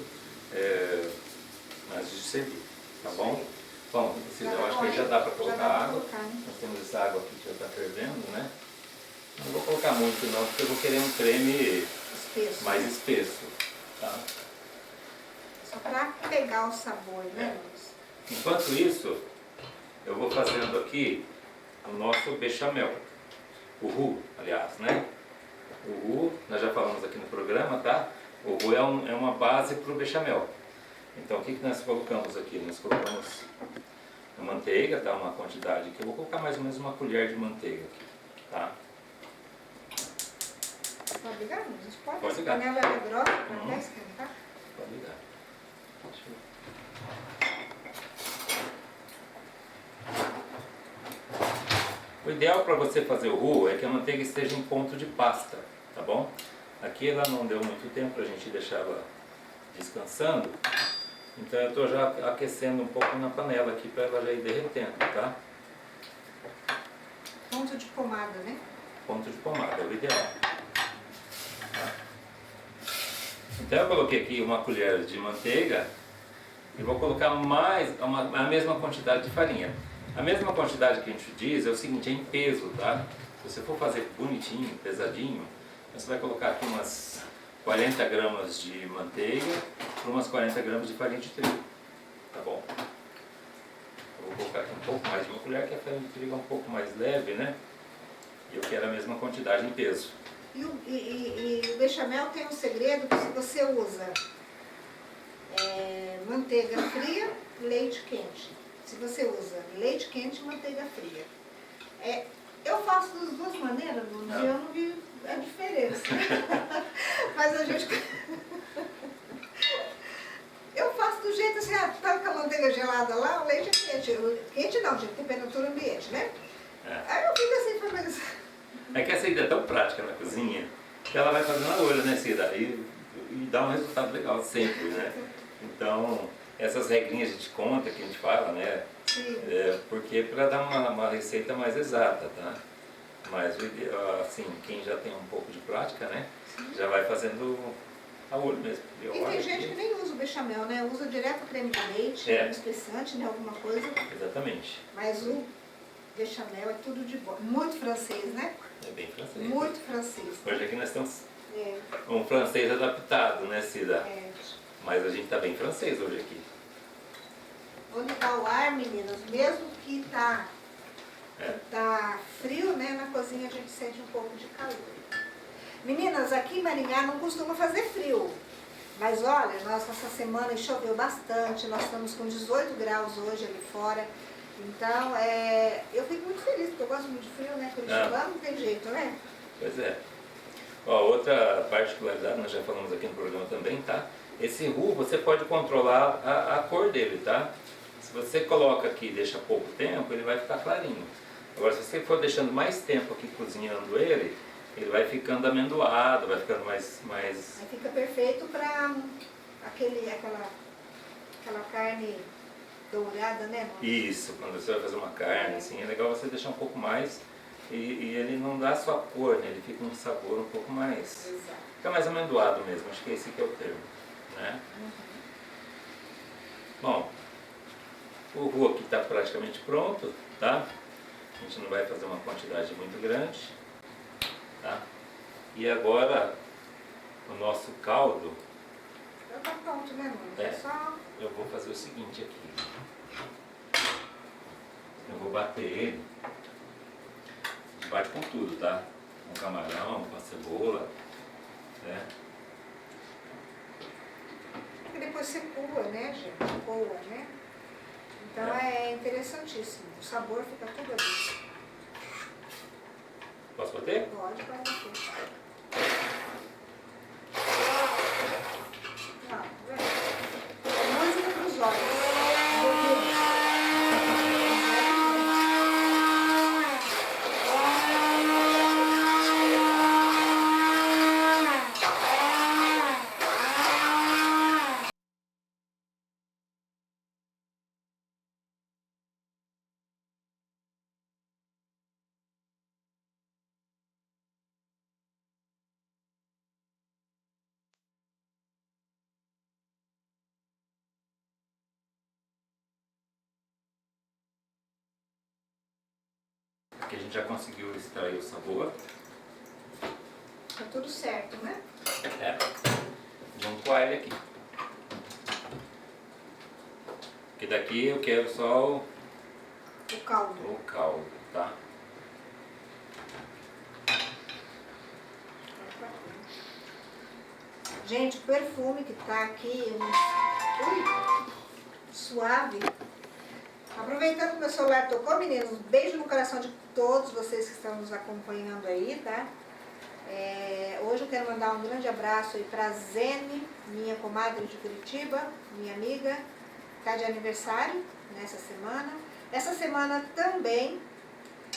antes de servir, tá bom? Bom, eu acho que aí já dá para colocar água. Né? Nós temos essa água aqui que já está fervendo, né? Não vou colocar muito não, porque eu vou querer um creme Espesso. mais espesso, tá? Só para pegar o sabor, né, Nunes? Enquanto isso, eu vou fazendo aqui o nosso bechamel. O roux, aliás, né? O roux, nós já falamos aqui no programa, tá? O roux é uma base para o bechamel. Então, o que nós colocamos aqui? Nós colocamos a manteiga, tá? Uma quantidade aqui. Eu vou colocar mais ou menos uma colher de manteiga aqui, tá? Pode ligar, Nunes? Pode. Pode Essa ligar. panela é grossa para até esquentar. Pode ligar. Deixa eu... O ideal para você fazer o roux é que a manteiga esteja em ponto de pasta, tá bom? Aqui ela não deu muito tempo para a gente deixar ela descansando, então eu estou já aquecendo um pouco na panela aqui para ela já ir derretendo, tá? Ponto de pomada, né? Ponto de pomada, é o ideal. Tá? Então eu coloquei aqui uma colher de manteiga e vou colocar a mesma quantidade de farinha. A mesma quantidade que a gente diz é o seguinte, é em peso, tá? Se você for fazer bonitinho, pesadinho, você vai colocar aqui umas 40 gramas de manteiga para umas 40 gramas de farinha de trigo, tá bom? Eu vou colocar aqui um pouco mais de uma colher, que a farinha de trigo é um pouco mais leve, né? E eu quero a mesma quantidade em peso. E o bechamel tem um segredo que se você usa manteiga fria, leite quente. Se você usa leite quente e manteiga fria. Eu faço das duas maneiras, Nunes, e eu não vi a diferença. Mas a gente... Eu faço do jeito assim, tá com a manteiga gelada lá, o leite é quente. Quente não, gente, temperatura ambiente, né? Aí eu fico assim, família. É que essa ideia é tão prática na cozinha que ela vai fazendo a olho, né, Cida? E dá um resultado legal sempre, né? Então, essas regrinhas a gente conta, que a gente fala, né? Sim. Porque para dar uma receita mais exata, tá? Mas, assim, quem já tem um pouco de prática, né? Já vai fazendo a olho mesmo. E tem gente que nem usa o bechamel, né? Usa direto creme de leite, um espessante, né? Alguma coisa. Exatamente. Mas o bechamel é tudo de bom. Muito francês, né? É bem francês. Muito francês. Hoje aqui nós temos um francês adaptado, né, Cida? Mas a gente tá bem francês hoje aqui. Vou ligar o ar, meninas, mesmo que tá frio, né? Na cozinha a gente sente um pouco de calor. Meninas, aqui em Maringá não costuma fazer frio, Mas olha, nós essa semana choveu bastante, nós estamos com 18 graus hoje ali fora. Então, eu fico muito feliz, porque eu gosto muito de frio, né? Curitiba não tem jeito, né? Pois é. Ó, outra particularidade, nós já falamos aqui no programa também, tá? Esse roux você pode controlar a cor dele, tá? Se você coloca aqui e deixa pouco tempo, ele vai ficar clarinho. Agora, se você for deixando mais tempo aqui cozinhando ele vai ficando amendoado, vai ficando mais... Aí fica perfeito para aquela carne dourada, né, mãe? Isso, quando você vai fazer uma carne, assim, é legal você deixar um pouco mais e ele não dá só a cor, né? Ele fica um sabor um pouco mais... Exato. Fica mais amendoado mesmo, acho que esse que é o termo, né? Bom, o roux aqui está praticamente pronto, tá? A gente não vai fazer uma quantidade muito grande, tá? E agora, o nosso caldo, Já tá pronto, né, mãe? É. Só... eu vou fazer o seguinte aqui. Eu vou bater ele, bate com tudo, tá? Com camarão, com a cebola, né? Porque depois você coa, né, gente? Coa, né? Então é interessantíssimo. O sabor fica tudo ali. Posso bater? Pode bater. Não, é música pros olhos. Aqui a gente já conseguiu extrair o sabor. Tá tudo certo, né? É. Vamos coar ele aqui. Porque daqui eu quero só O caldo. o caldo, tá? Gente, o perfume que tá aqui, suave. Aproveitando que meu celular tocou, meninos, um beijo no coração de todos vocês que estão nos acompanhando aí, tá? Hoje eu quero mandar um grande abraço aí pra Zene, minha comadre de Curitiba, minha amiga, tá de aniversário nessa semana. Essa semana também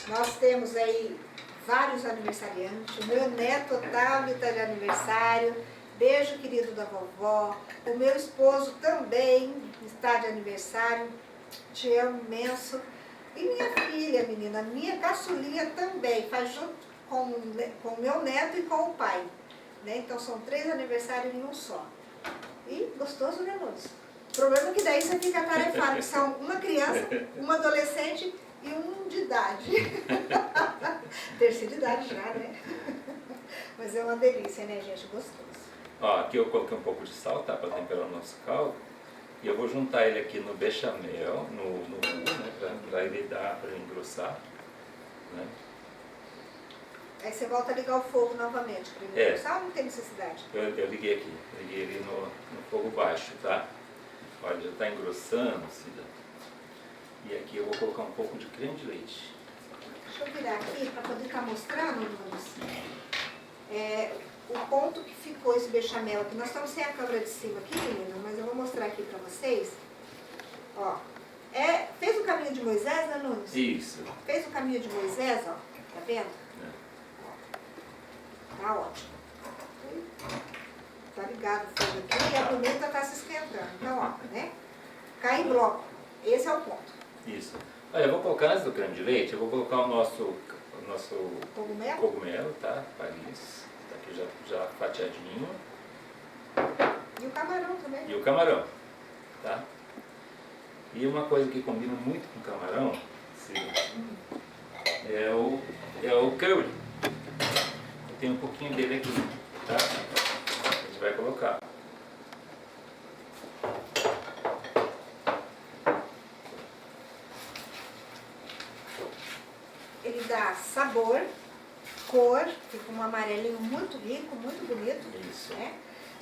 nós temos aí vários aniversariantes. O meu neto Otávio tá de aniversário. Beijo, querido da vovó. O meu esposo também está de aniversário. Te amo imenso. E minha filha, menina, minha caçulinha também, faz junto com o meu neto e com o pai. Né? Então são 3 aniversários em um só. E gostoso, né, Lúcio? O problema é que daí você fica atarefado, que são uma criança, uma adolescente e um de idade. Terceira idade já, né? Mas é uma delícia, né, gente? Gostoso. Ó, aqui eu coloquei um pouco de sal, tá? Para temperar o nosso caldo. E eu vou juntar ele aqui no bechamel, no roux, né? Para ele engrossar. Né? Aí você volta a ligar o fogo novamente. Primeiro, sal não tem necessidade. Eu liguei aqui, liguei ele no fogo baixo, tá? Olha, já está engrossando, Cida. E aqui eu vou colocar um pouco de creme de leite. Deixa eu virar aqui para poder estar mostrando, Nunes, o ponto que ficou esse bechamel aqui. Nós estamos sem a câmera de cima aqui, menina, mas eu vou mostrar aqui para vocês. Ó, fez o caminho de Moisés, né, Nunes? Isso. Fez o caminho de Moisés, ó, tá vendo? Tá ótimo. Tá ligado o fogo aqui e a pimenta tá se esquentando. Então, ó, né? Cai em bloco. Esse é o ponto. Isso. Olha, eu vou colocar antes do creme de leite, eu vou colocar o nosso Cogumelo? tá? Paris. Tá aqui já fatiadinho. E o camarão também. E o camarão, tá? E uma coisa que combina muito com camarão, é o curry. Eu tenho um pouquinho dele aqui, tá? A gente vai colocar. Ele dá sabor, cor, fica um amarelinho muito rico, muito bonito. Isso. Né?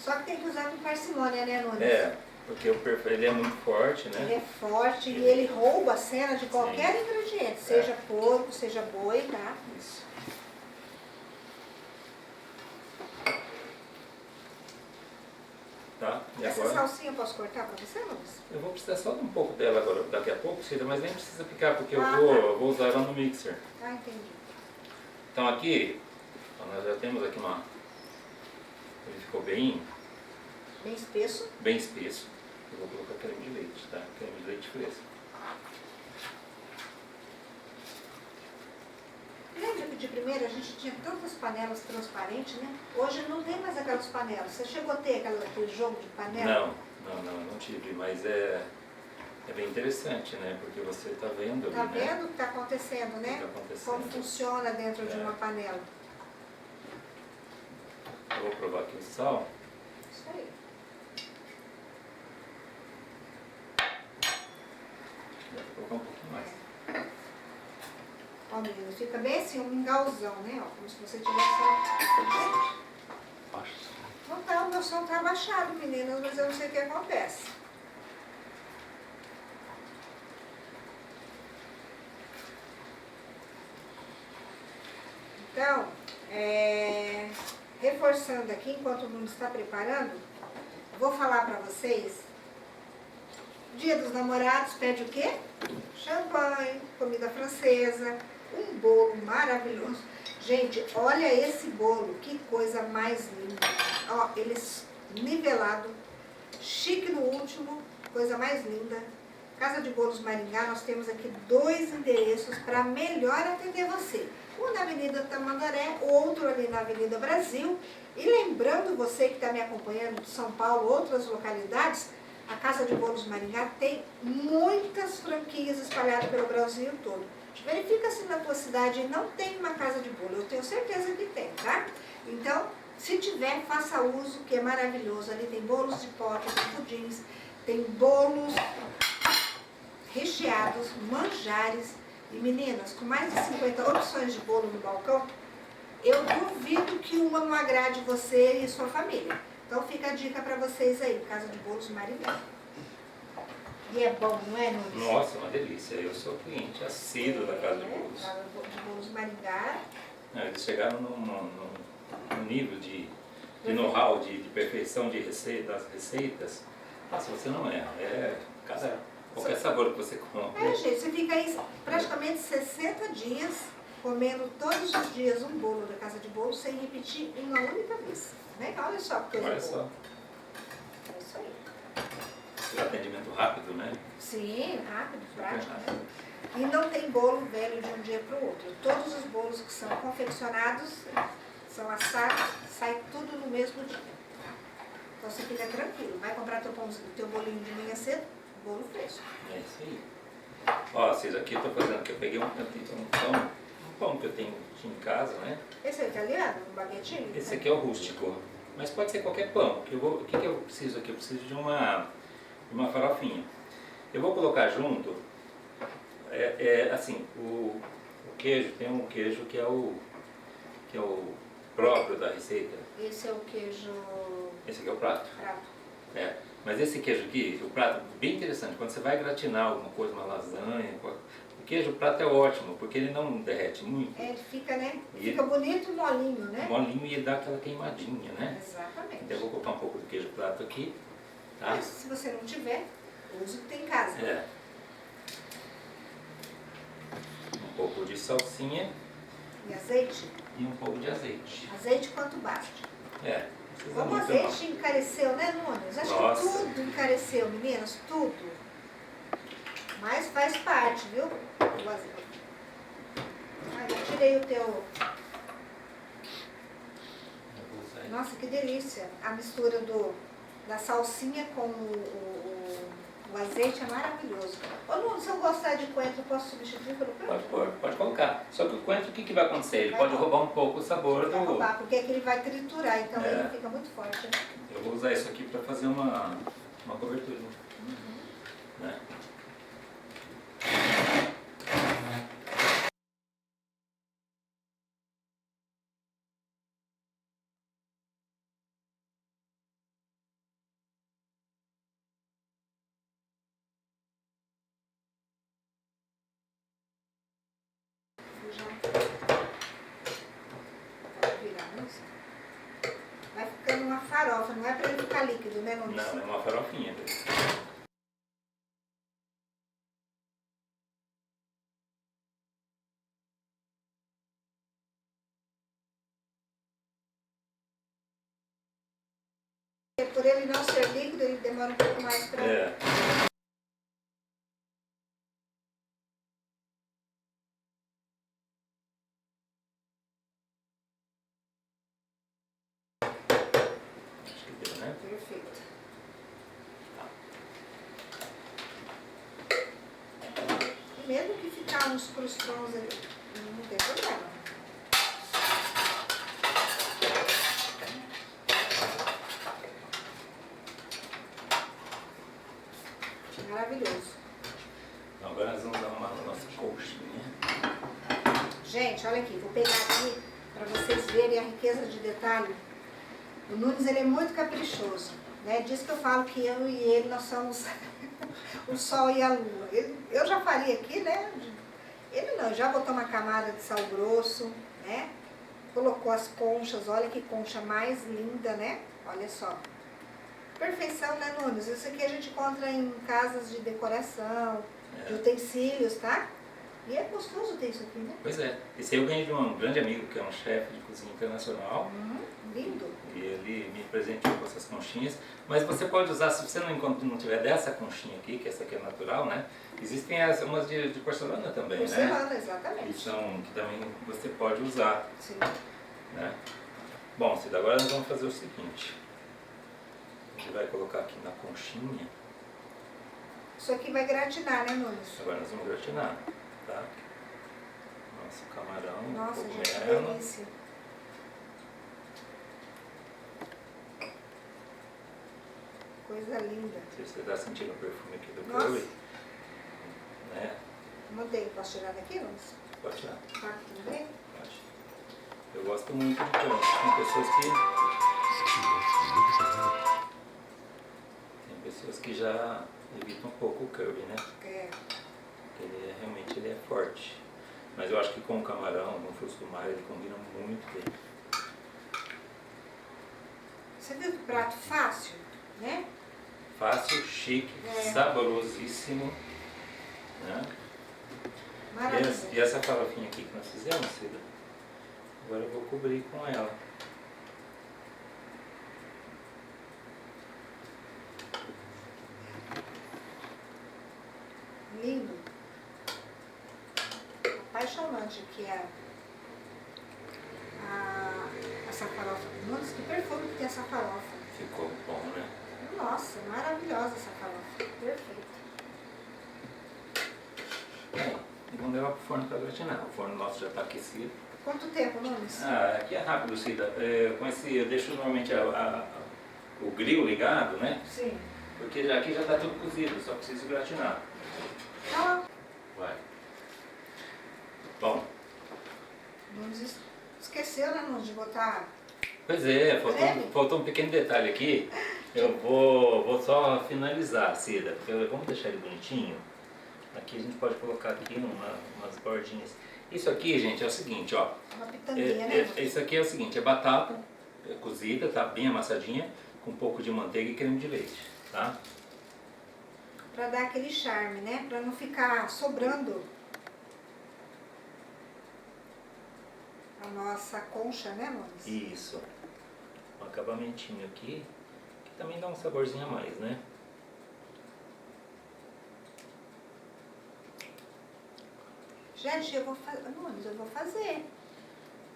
Só que tem que usar com parcimônia, né, Nunes? É, porque ele é muito forte, né? Ele é forte e ele rouba a cena de qualquer ingrediente, seja porco, seja boi, tá? Isso. Tá? E Essa agora? salsinha eu posso cortar pra você, Nunes? Eu vou precisar só de um pouco dela agora, daqui a pouco, Cida, mas nem precisa picar, porque Ah, eu vou usar ela no mixer. Ah, entendi. Então aqui, ó, nós já temos aqui uma... Ele ficou bem Bem espesso. Eu vou colocar creme de leite, tá? Creme de leite fresco. Lembra que de primeira a gente tinha tantas panelas transparentes, né? Hoje não tem mais aquelas panelas. Você chegou a ter aquele jogo de panela? Não tive, mas é bem interessante, né? Porque você está vendo ali, Tá né? vendo o que está acontecendo, né? O que tá acontecendo. Como funciona dentro de É. uma panela. Eu vou provar aqui o sal. Isso aí. Vou colocar um pouquinho mais. Ó, menino, fica bem assim, um mingauzão, né? Ó, como se você tivesse... Não tá, o meu som tá abaixado, meninas, mas eu não sei o que acontece. Então, reforçando aqui, enquanto o mundo está preparando, vou falar para vocês. Dia dos Namorados pede o quê? Champanhe, comida francesa, um bolo maravilhoso. Gente, olha esse bolo, que coisa mais linda. Ó, ele nivelado, chique no último, coisa mais linda. Casa de Bolos Maringá, nós temos aqui 2 endereços para melhor atender você. Um na Avenida Tamandaré, outro ali na Avenida Brasil. E lembrando você que está me acompanhando de São Paulo, outras localidades, a Casa de Bolos Maringá tem muitas franquias espalhadas pelo Brasil todo. Verifica se na tua cidade não tem uma casa de bolo. Eu tenho certeza que tem, tá? Então, se tiver, faça uso, que é maravilhoso. Ali tem bolos de pote, tem pudins, tem bolos recheados, manjares. E meninas, com mais de 50 opções de bolo no balcão, eu duvido que uma não agrade você e sua família. Então fica a dica para vocês aí, Casa de Bolos Maringá. E é bom, não é, Nunes? Nossa, uma delícia. Eu sou cliente assíduo da Casa de Bolos. Casa de Bolos Maringá. Não, eles chegaram num nível de know-how, de perfeição de das receitas. Nossa, você não erra. Qualquer sabor que você compra. Gente, você fica aí praticamente 60 dias comendo todos os dias um bolo da Casa de Bolos sem repetir uma única vez. Né? Olha só que coisa Olha boa. só. É isso aí. O atendimento rápido, né? Sim, rápido, prático. Rápido. E não tem bolo velho de um dia para o outro. Todos os bolos que são confeccionados, são assados, sai tudo no mesmo dia. Então você fica tranquilo. Vai comprar teu pãozinho, teu bolinho de manhã cedo, bolo fresco. É isso aí. Ó, vocês aqui eu tô fazendo aqui, eu peguei um pão que eu tinha em casa, né? Esse é italiano, um baguetinho? Esse aqui é o rústico, mas pode ser qualquer pão. O que eu preciso aqui? Eu preciso de uma farofinha. Eu vou colocar junto, assim, o queijo, tem um queijo que é o próprio da receita. Esse é o queijo Esse aqui é o prato. prato. Mas esse queijo aqui, o prato, bem interessante. Quando você vai gratinar alguma coisa, uma lasanha, o queijo, o prato é ótimo, porque ele não derrete muito. Ele fica, né? E Fica bonito e molinho, né? Molinho e ele dá aquela queimadinha, né? Exatamente. Então eu vou colocar um pouco de queijo prato aqui, tá? Mas se você não tiver, use o que tem em casa. Um pouco de salsinha E azeite? e um pouco de azeite. Azeite quanto basta. Não precisa Como o muito azeite encareceu, né, Nunes? Acho Nossa. que tudo encareceu, meninas, tudo. Mas faz parte, viu? O azeite. Eu tirei o teu... Eu vou usar Nossa, que delícia. A mistura da salsinha com o azeite é maravilhoso. Ô, Nunes, se eu gostar de coentro, eu posso substituir pelo coentro? Pode colocar. Só que o coentro, o que vai acontecer? Ele pode roubar um pouco o sabor Vai do... roubar, porque aqui ele vai triturar, então É. ele fica muito forte. Né? Eu vou usar isso aqui para fazer uma cobertura. Né? Pode virar, não sei. Vai ficando uma farofa, não é para ele ficar líquido, né, Nunes? Não, é uma farofinha. Por ele não ser líquido, ele demora um pouco mais para... É. Acho que deu, né? Perfeito. E mesmo que ficar uns crustões ali, não tem problema. Maravilhoso. Então, agora nós vamos arrumar a nossa colchinha. Gente, olha aqui, vou pegar aqui para vocês verem a riqueza de detalhe. O Nunes, ele é muito caprichoso, né? Diz que eu falo que eu e ele, nós somos o sol e a lua. Eu já faria aqui, né? Ele não, já botou uma camada de sal grosso, né? Colocou as conchas, olha que concha mais linda, né? Olha só. Perfeição, né, Nunes? Isso aqui a gente encontra em casas de decoração, de utensílios, tá? E é gostoso ter isso aqui, né? Pois é. Esse aí eu ganhei de um grande amigo, que é um chefe de cozinha internacional. Lindo. E ele me presenteou com essas conchinhas. Mas você pode usar, se você não tiver dessa conchinha aqui, que essa aqui é natural, né? Existem umas de porcelana também, Porcelana, né? exatamente. Que também você pode usar, Sim. né? Bom, Cida, agora nós vamos fazer o seguinte. A gente vai colocar aqui na conchinha. Isso aqui vai gratinar, né, Nunes? Agora nós vamos gratinar, tá? Nosso camarão, Nossa, gente, que cogumelo. delícia. Coisa linda. Não sei se você está sentindo o perfume aqui do Nossa. curry, né? Manteiga, posso tirar daqui, Nunes? Pode tirar, Tá, tudo bem? pode. Eu gosto muito de curry. Tem pessoas que já evitam um pouco o curry, né? É. Porque realmente ele é forte. Mas eu acho que com o camarão, com o frutos do mar, ele combina muito bem. Você viu que prato fácil, né? Fácil, chique, saborosíssimo, né? Maravilhoso. E essa farofinha aqui que nós fizemos, Cida, agora eu vou cobrir com ela. Lindo. Apaixonante que é essa farofa. Nossa, que perfume que tem essa farofa. Ficou bom, né? Nossa, maravilhosa essa farofa. Perfeito. E vamos levar pro forno para gratinar. O forno nosso já está aquecido. Quanto tempo, Nunes? Aqui é rápido, Cida. Eu deixo normalmente o grill ligado, né? Sim. Porque aqui já está tudo cozido, só preciso gratinar. Tá. Vai. Bom, Nunes esqueceu, né, Nunes, de botar... pois é, Creme? faltou um pequeno detalhe aqui. Eu vou só finalizar, Cida, porque vamos deixar ele bonitinho. Aqui a gente pode colocar aqui umas bordinhas. Isso aqui, gente, é o seguinte, ó. Uma pitanguinha, né? Isso aqui é o seguinte, é batata cozida, tá bem amassadinha, com um pouco de manteiga e creme de leite, tá? Pra dar aquele charme, né? Pra não ficar sobrando a nossa concha, né, Nunes? Isso. Um acabamentinho aqui, que também dá um saborzinho a mais, né? Gente, eu vou fazer... Nunes, eu vou fazer.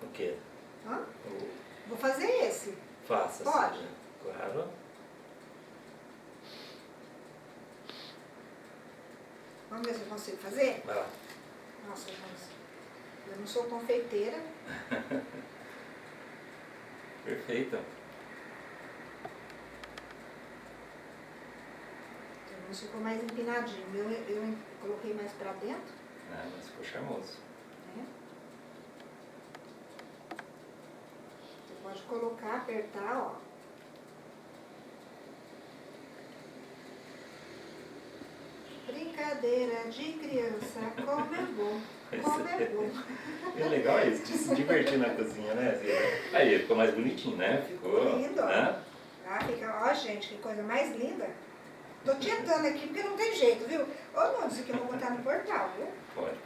O quê? Hã? O- Vou fazer esse. Faça, Pode? Cida. Claro. Vamos ver se eu consigo fazer? Vai lá. Nossa, Nunes, eu não sou confeiteira. Perfeito. O Nunes ficou mais empinadinho. Eu coloquei mais pra dentro, Mas ficou charmoso. né? Você pode colocar, apertar, ó. Brincadeira de criança, como é bom. Uma vergonha. E o legal é isso, de se divertir na cozinha, né, Zilda? Aí ficou mais bonitinho, né? Ficou Lindo. né? Ah, fica, ó, gente, que coisa mais linda. Tô tentando aqui porque não tem jeito, viu? Ô, Nunes, aqui eu vou botar no portal, viu? Pode.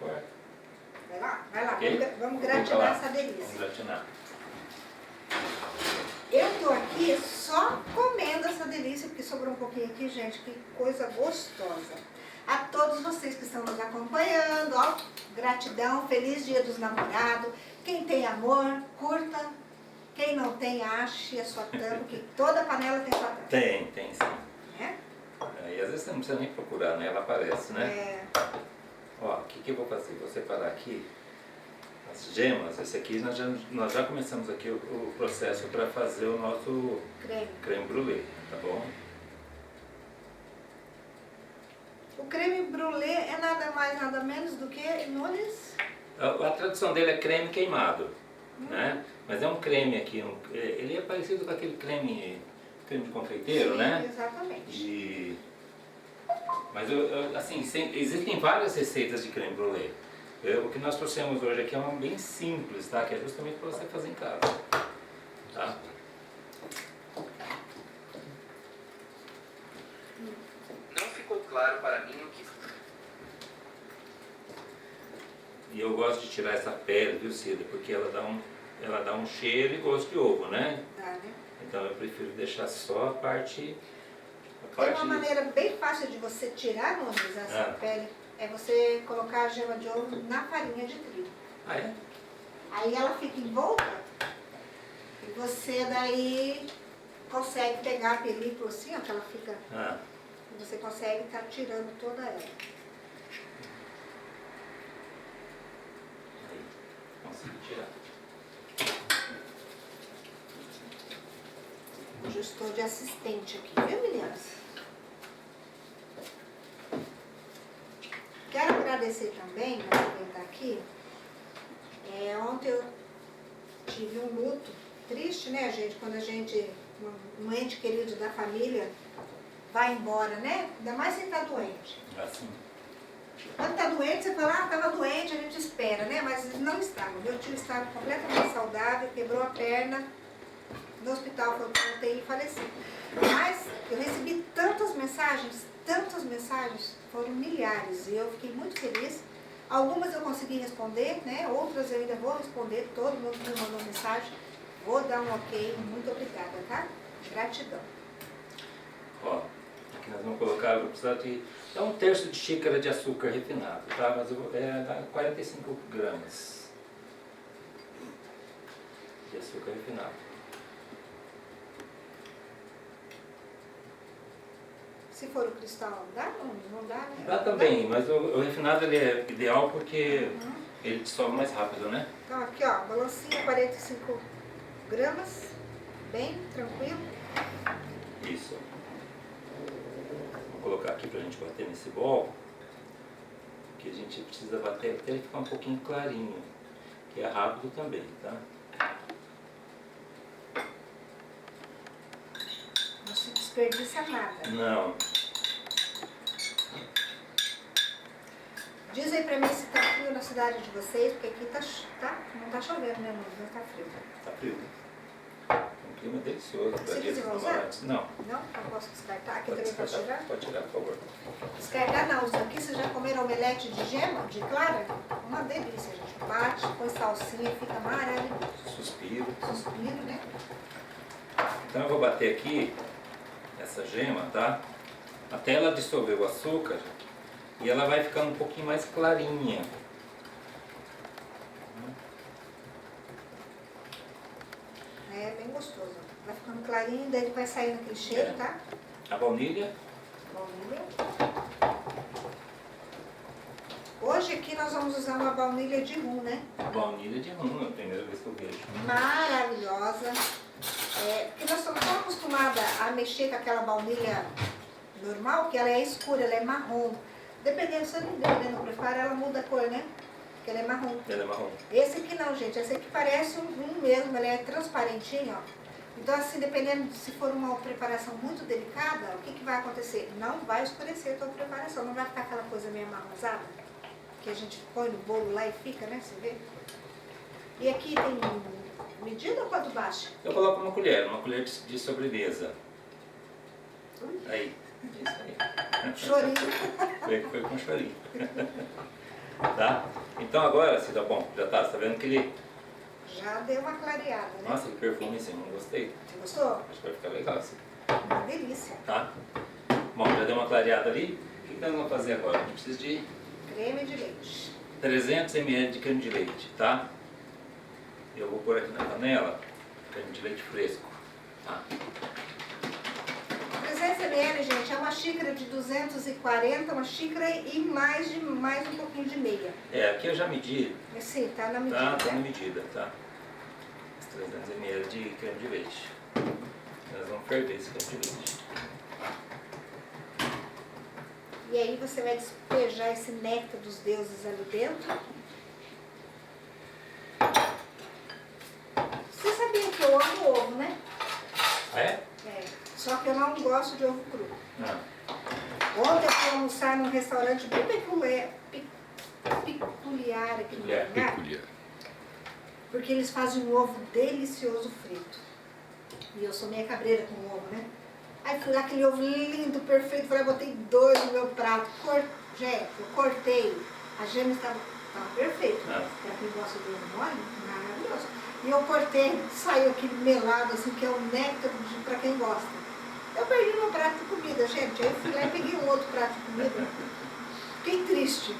Vai lá, Ok? vamos Vou gratinar falar. essa Vamos delícia. gratinar. Eu tô aqui só comendo essa delícia, porque sobrou um pouquinho aqui, gente, que coisa gostosa. A todos vocês que estão nos acompanhando, ó, gratidão, feliz dia dos namorados. Quem tem amor, curta. Quem não tem, ache a sua tampa, que toda panela tem sua tampa. Tem sim. Né? E às vezes você não precisa nem procurar, né? Ela aparece, né? É, Ó, o que eu vou fazer? Vou separar aqui as gemas. Esse aqui nós já começamos aqui o processo para fazer o nosso creme brulee, tá bom? o creme brulee é nada mais, nada menos do que Nunes. A tradução dele é creme queimado, né? Mas é um creme aqui, ele é parecido com aquele creme de confeiteiro, Sim, né? Exatamente. Mas assim, existem várias receitas de creme brulee. O que nós trouxemos hoje aqui é uma bem simples, tá? Que é justamente para você fazer em casa, tá? Não ficou claro para mim o que... E eu gosto de tirar essa pele, viu, Cida? Porque ela dá um cheiro e gosto de ovo, né? Tá, né? Então eu prefiro deixar só a parte... Tem uma maneira bem fácil de você tirar, Nunes, essa pele. É você colocar a gema de ovo na farinha de trigo. Ah, é? Aí ela fica em volta e você daí consegue pegar a película assim, ó, que ela fica... E você consegue estar tirando toda ela. Aí, consegui tirar. Hoje eu estou de assistente aqui, viu, meninas? Quero agradecer também, para quem está aqui. Ontem eu tive um luto triste, né, gente? Quando a gente, um ente querido da família, vai embora, né? Ainda mais se está doente. Assim. Quando está doente, você fala, estava doente, a gente espera, né? Mas não estava. Meu tio estava completamente saudável, quebrou a perna, no hospital foi para UTI e faleceu. Mas eu recebi tantas mensagens, foram milhares, e eu fiquei muito feliz. Algumas eu consegui responder, né? Outras eu ainda vou responder, todo mundo que me mandou mensagem. Vou dar um ok, muito obrigada, tá? Gratidão. Ó, aqui nós vamos colocar, vou precisar de... É 1/3 de xícara de açúcar refinado, tá? Mas dá 45 gramas de açúcar refinado. Se for o cristal, dá? Não dá, né? Dá também, mas o refinado ele é ideal porque ele dissolve mais rápido, né? Então aqui, ó, balancinha, 45 gramas, bem tranquilo. Isso. Vou colocar aqui pra gente bater nesse bol, que a gente precisa bater até ele ficar um pouquinho clarinho, que é rápido também, tá? Não se desperdiça nada. Não. Diz aí pra mim se tá frio na cidade de vocês, porque aqui não tá chovendo, né, mas tá frio. Tá frio. Um clima delicioso para Você dias precisa usar? namorados. Não. Não? Eu posso descartar? Aqui Pode também posso descartar. tirar? Pode tirar, por favor. Descartar não, isso aqui vocês já comeram omelete de gema, de clara? Uma delícia, gente. Bate, põe salsinha, fica maravilhoso. Suspiro. Suspiro, né? Então eu vou bater aqui essa gema, tá? Até ela dissolver o açúcar e ela vai ficando um pouquinho mais clarinha. É bem gostoso. Vai ficando clarinho, daí ele vai saindo aquele cheiro, tá? A baunilha. Baunilha. Hoje aqui nós vamos usar uma baunilha de rum, né? Baunilha de rum, é a primeira vez que eu vejo. Maravilhosa. Porque nós estamos tão acostumados a mexer com aquela baunilha normal, que ela é escura, ela é marrom. Dependendo se você não deu, né, no preparo, ela muda a cor, né? Porque ela é marrom. Ela é marrom. Esse aqui não, gente. Esse aqui parece um rum mesmo, ele é transparentinho, ó. Então, assim, dependendo se for uma preparação muito delicada, o que vai acontecer? Não vai escurecer a tua preparação, não vai ficar aquela coisa meio amarronzada. que a gente põe no bolo lá e fica, né? Você vê? E aqui tem medida ou quanto baixa? Eu coloco uma colher de sobremesa. Aí, isso aí. Chorinho. Foi com chorinho. Tá? Então agora, se tá bom, já tá, você tá vendo que ele... Já deu uma clareada, né? Nossa, que perfume em cima, não gostei. Você gostou? Acho que vai ficar legal assim. Uma delícia. Tá? Bom, já deu uma clareada ali. O que nós vamos fazer agora? A gente precisa de Creme de leite. 300 ml de creme de leite, tá? Eu vou pôr aqui na panela creme de leite fresco, tá? 300 ml, gente, é uma xícara de 240, uma xícara e mais um pouquinho de meia. É, aqui eu já medi, Sim, tá na medida. tá na medida, tá? Os 300 ml de creme de leite. Nós vamos ferver esse creme de leite. E aí você vai despejar esse néctar dos deuses ali dentro. Você sabia que eu amo ovo, né? Ah, é? É. Só que eu não gosto de ovo cru. Não. Ontem eu fui almoçar num restaurante bem peculiar aqui no lugar. Porque eles fazem um ovo delicioso frito. E eu sou meia cabreira com ovo, né? Aí fui lá, aquele ovo lindo, perfeito, falei, botei 2 no meu prato. Gente, eu cortei. A gema estava perfeita. Ah. Pra quem gosta de ovo mole, maravilhoso. E eu cortei, saiu aquele melado, assim, que é o néctar pra quem gosta. Eu perdi meu prato de comida, gente. Aí eu fui lá e peguei um outro prato de comida. Fiquei triste.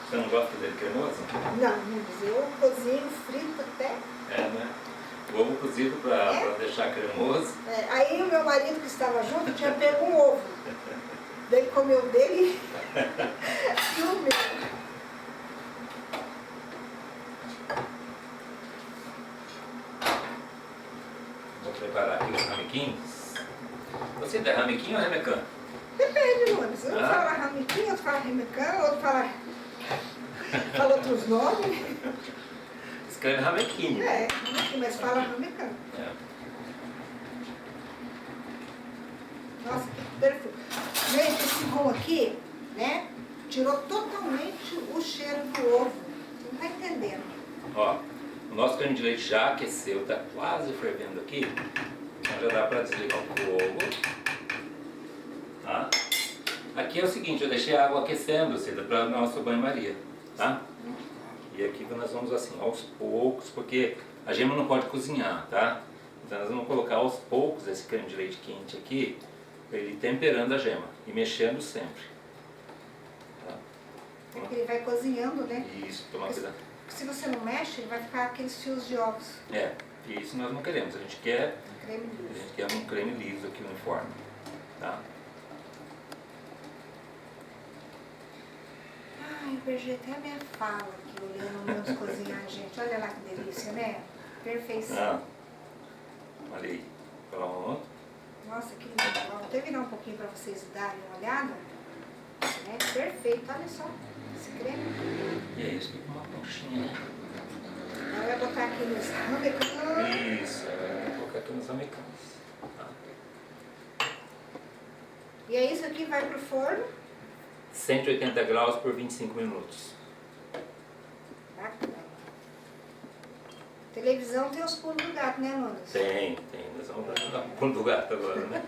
Você não gosta dele cremoso? Não, mas eu cozinho, frito até. É, né? O ovo cozido pra deixar cremoso. É, aí o meu marido que estava junto tinha pego um ovo. Daí ele comeu dele e o meu. Vou preparar aqui os ramequinhos. Você é ramequinho ou remecã? Depende, Nunes. Um Ah. fala ramiquinho, outro fala remecão, outro fala outros nomes. Escreve ramequinho. É, mas fala remecão. É. Nossa, que perfeito. Gente, esse bom aqui, né, tirou totalmente o cheiro do ovo. Você não tá entendendo. Ó, o nosso creme de leite já aqueceu, tá quase fervendo aqui. Então já dá para desligar o fogo. Tá? Aqui é o seguinte, eu deixei a água aquecendo, Cida, para o nosso banho-maria. Tá? E aqui nós vamos assim, aos poucos, porque a gema não pode cozinhar, tá? Então nós vamos colocar aos poucos esse creme de leite quente aqui, para ele ir temperando a gema e mexendo sempre. Tá? Porque ele vai cozinhando, né? Isso, toma cuidado. Se você não mexe, ele vai ficar aqueles fios de ovos. É, e isso nós não queremos, a gente quer Creme liso. um creme liso aqui uniforme, tá? Ai, eu perdi até a minha fala aqui, olhando o Nunes cozinhar, gente. Olha lá que delícia, né? Perfeição. Ah, olha aí, pronto. Nossa, que lindo. Vou até virar um pouquinho para vocês darem uma olhada. É perfeito, olha só esse creme. E é isso, fica uma conchinha, né? Agora eu vou botar aqui nos ramecãs. Isso, agora eu vou colocar aqui nos americanos. Tá? E aí isso aqui vai pro forno. 180 graus por 25 minutos. Bacana. Televisão tem os pulos do gato, né, Nunes? Tem. Nós vamos dar um pulo do gato agora, né?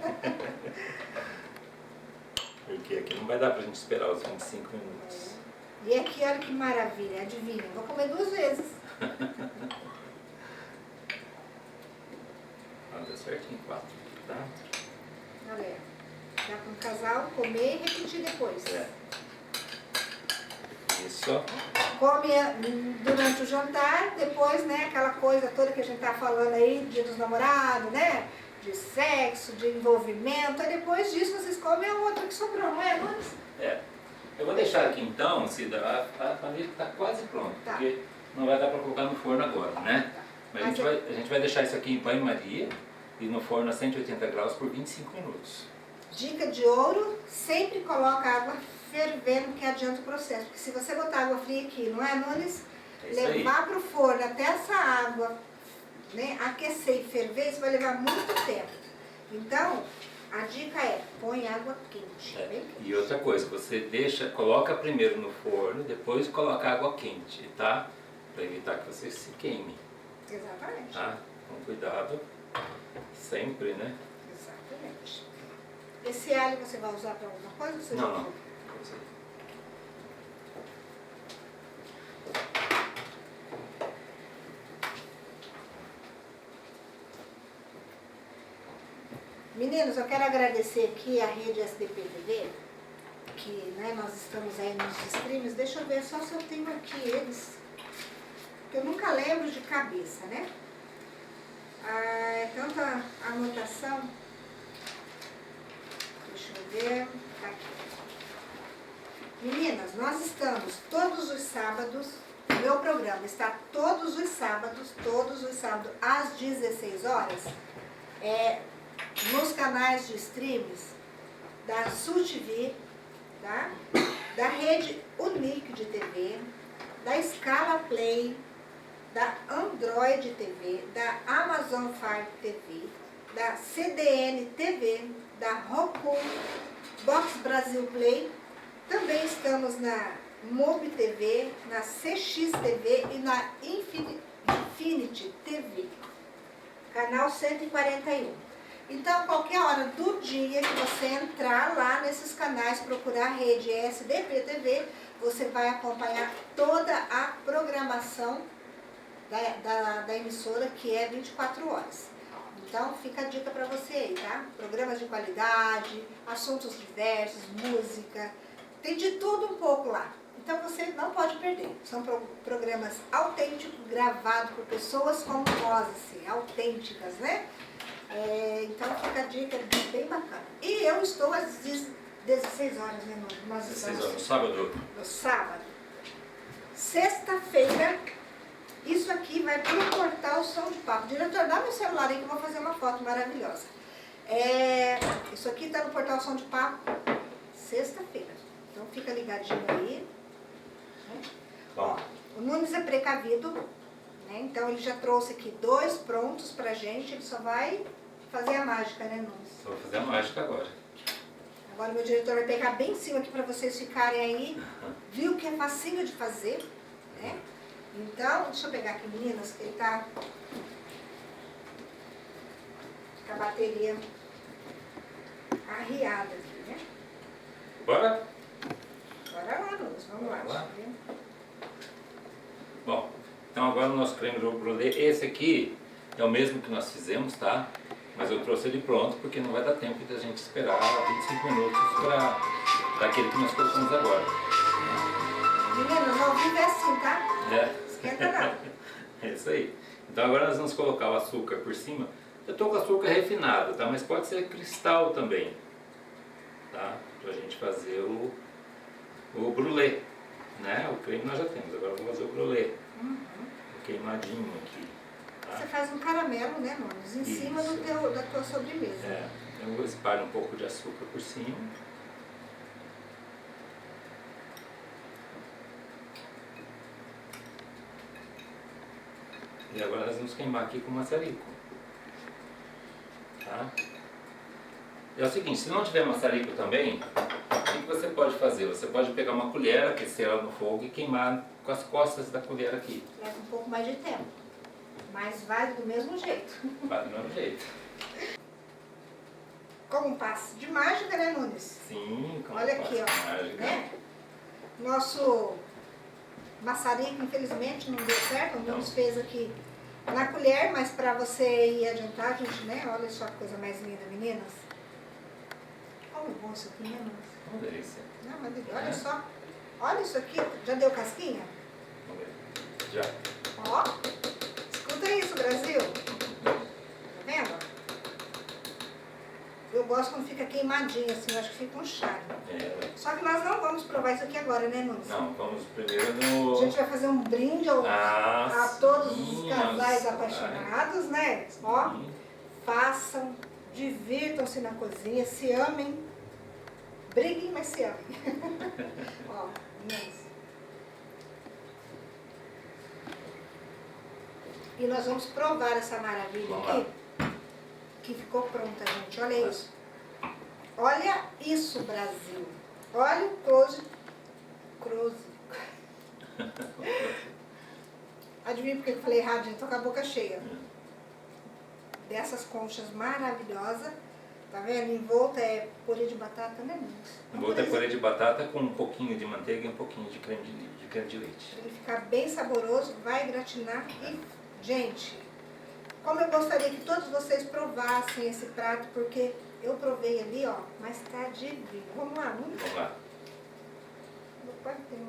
Porque aqui não vai dar pra gente esperar os 25 minutos. E aqui, olha que maravilha, adivinha? Vou comer 2 vezes. Deu certinho, 4, tá? Olha aí. Dá para um casal comer e repetir depois. É. Isso. Come durante o jantar, depois, né, aquela coisa toda que a gente tá falando aí, dia dos namorados, né? De sexo, de envolvimento. Aí depois disso vocês comem a outra que sobrou, não é, Nunes? É. Eu vou deixar aqui então, Cida, a família está quase pronta, Tá. porque não vai dar para colocar no forno agora, né? Mas Mas a gente vai deixar isso aqui em banho-maria e no forno a 180 graus por 25 minutos. Dica de ouro, sempre coloca água fervendo que adianta o processo. Porque se você botar água fria aqui, não é, Nunes? É isso aí. Levar para o forno até essa água, né, aquecer e ferver, isso vai levar muito tempo. Então, A dica é, põe água quente. É. Bem quente. E outra coisa, você coloca primeiro no forno, depois coloca água quente, tá? Para evitar que você se queime, Exatamente. tá? Com cuidado, sempre, né? Exatamente. Esse alho você vai usar para alguma coisa? Ou você já Não, não. usou? Meninos, eu quero agradecer aqui a rede SDP TV, que né, nós estamos aí nos streams. Deixa eu ver só se eu tenho aqui eles, que eu nunca lembro de cabeça, né? É tanta anotação. Deixa eu ver. Tá aqui. Meninas, nós estamos todos os sábados, o meu programa está todos os sábados, às 16 horas, nos canais de streams da Sul TV, tá? Da rede Unique de TV, da Scala Play, da Android TV, da Amazon Fire TV, da CDN TV, da Roku, Box Brasil Play. Também estamos na Mob TV, na CX TV e na Infinity TV, canal 141. Então, qualquer hora do dia que você entrar lá nesses canais, procurar a rede SDP TV, você vai acompanhar toda a programação da emissora, que é 24 horas. Então, fica a dica para você aí, tá? Programas de qualidade, assuntos diversos, música, tem de tudo um pouco lá. Então, você não pode perder. São programas autênticos, gravados por pessoas como nós, assim, autênticas, né? Então, fica a dica bem bacana. E eu estou às 16 horas, né? Nós 16 estamos horas, no sábado. no sábado. Sexta-feira, isso aqui vai para o portal Som de Papo. Diretor, dá meu celular aí que eu vou fazer uma foto maravilhosa. Isso aqui está no portal Som de Papo, sexta-feira. Então fica ligadinho aí. Né? Ó, o Nunes é precavido, né? Então ele já trouxe aqui 2 prontos pra gente. Ele só vai fazer a mágica, né, Nunes? Vou fazer a mágica agora. Agora o meu diretor vai pegar bem em cima aqui para vocês ficarem aí. Viu que é facinho de fazer, né? Então, deixa eu pegar aqui, meninas, que ele tá com a bateria arriada aqui, né? Bora? Bora lá, Nunes, vamos lá. Vamos lá. Deixa eu ver. Bom, então agora o nosso creme brulee, esse aqui é o mesmo que nós fizemos, tá? Mas eu trouxe ele pronto porque não vai dar tempo de a gente esperar 25 minutos para aquele que nós colocamos agora. Meninas, ao vivo é assim, tá? Esquenta não. É isso aí. Então agora nós vamos colocar o açúcar por cima. Eu estou com açúcar refinado, tá? Mas pode ser cristal também, tá? Pra gente fazer o brulê, né? O creme nós já temos, agora vamos fazer o brulê. Queimadinho aqui, tá? Você faz um caramelo, né, Nunes? Em cima Isso. da tua sobremesa. Eu vou espalhar um pouco de açúcar por cima. E agora nós vamos queimar aqui com maçarico. Tá? É o seguinte, se não tiver maçarico também, o que você pode fazer? Você pode pegar uma colher, aquecer ela no fogo e queimar com as costas da colher aqui. Leva um pouco mais de tempo, mas vai do mesmo jeito. Vai do mesmo jeito. Como um passe de mágica, né, Nunes? Sim, com Olha aqui, ó. mágica. Né? Nosso maçarico, infelizmente, não deu certo. O Nunes fez aqui na colher, mas para você ir adiantar, gente, né? Olha só que coisa mais linda, meninas. Olha o bom isso aqui, né, Nunes? Uma delícia. Não, mas olha só. Olha isso aqui. Já deu casquinha? Vamos ver. Já. Ó. Escuta isso, Brasil. Tá vendo? Eu gosto quando fica queimadinho assim, eu acho que fica um charme. Só que nós não vamos provar isso aqui agora, né, Nunes? Não, vamos primeiro no... A gente vai fazer um brinde a todos os casais nossa, apaixonados, né? Ó, Sim. façam, divirtam-se na cozinha, se amem. Briguem, mas se amem. Ó, meninas. E nós vamos provar essa maravilha Vamos aqui, que ficou pronta, gente. Olha isso. Olha isso, Brasil. Olha o close. Adivinha por que eu falei errado, gente? Tô com a boca cheia. Dessas conchas maravilhosas. Tá vendo? Em volta é purê de batata, né, meninas? Em volta é purê de batata com um pouquinho de manteiga e um pouquinho de creme de leite. Ele ficar bem saboroso, vai gratinar e, gente, como eu gostaria que todos vocês provassem esse prato, porque eu provei ali, ó, mas tá divino. Vamos lá, vamos? Vamos lá. Opa, tem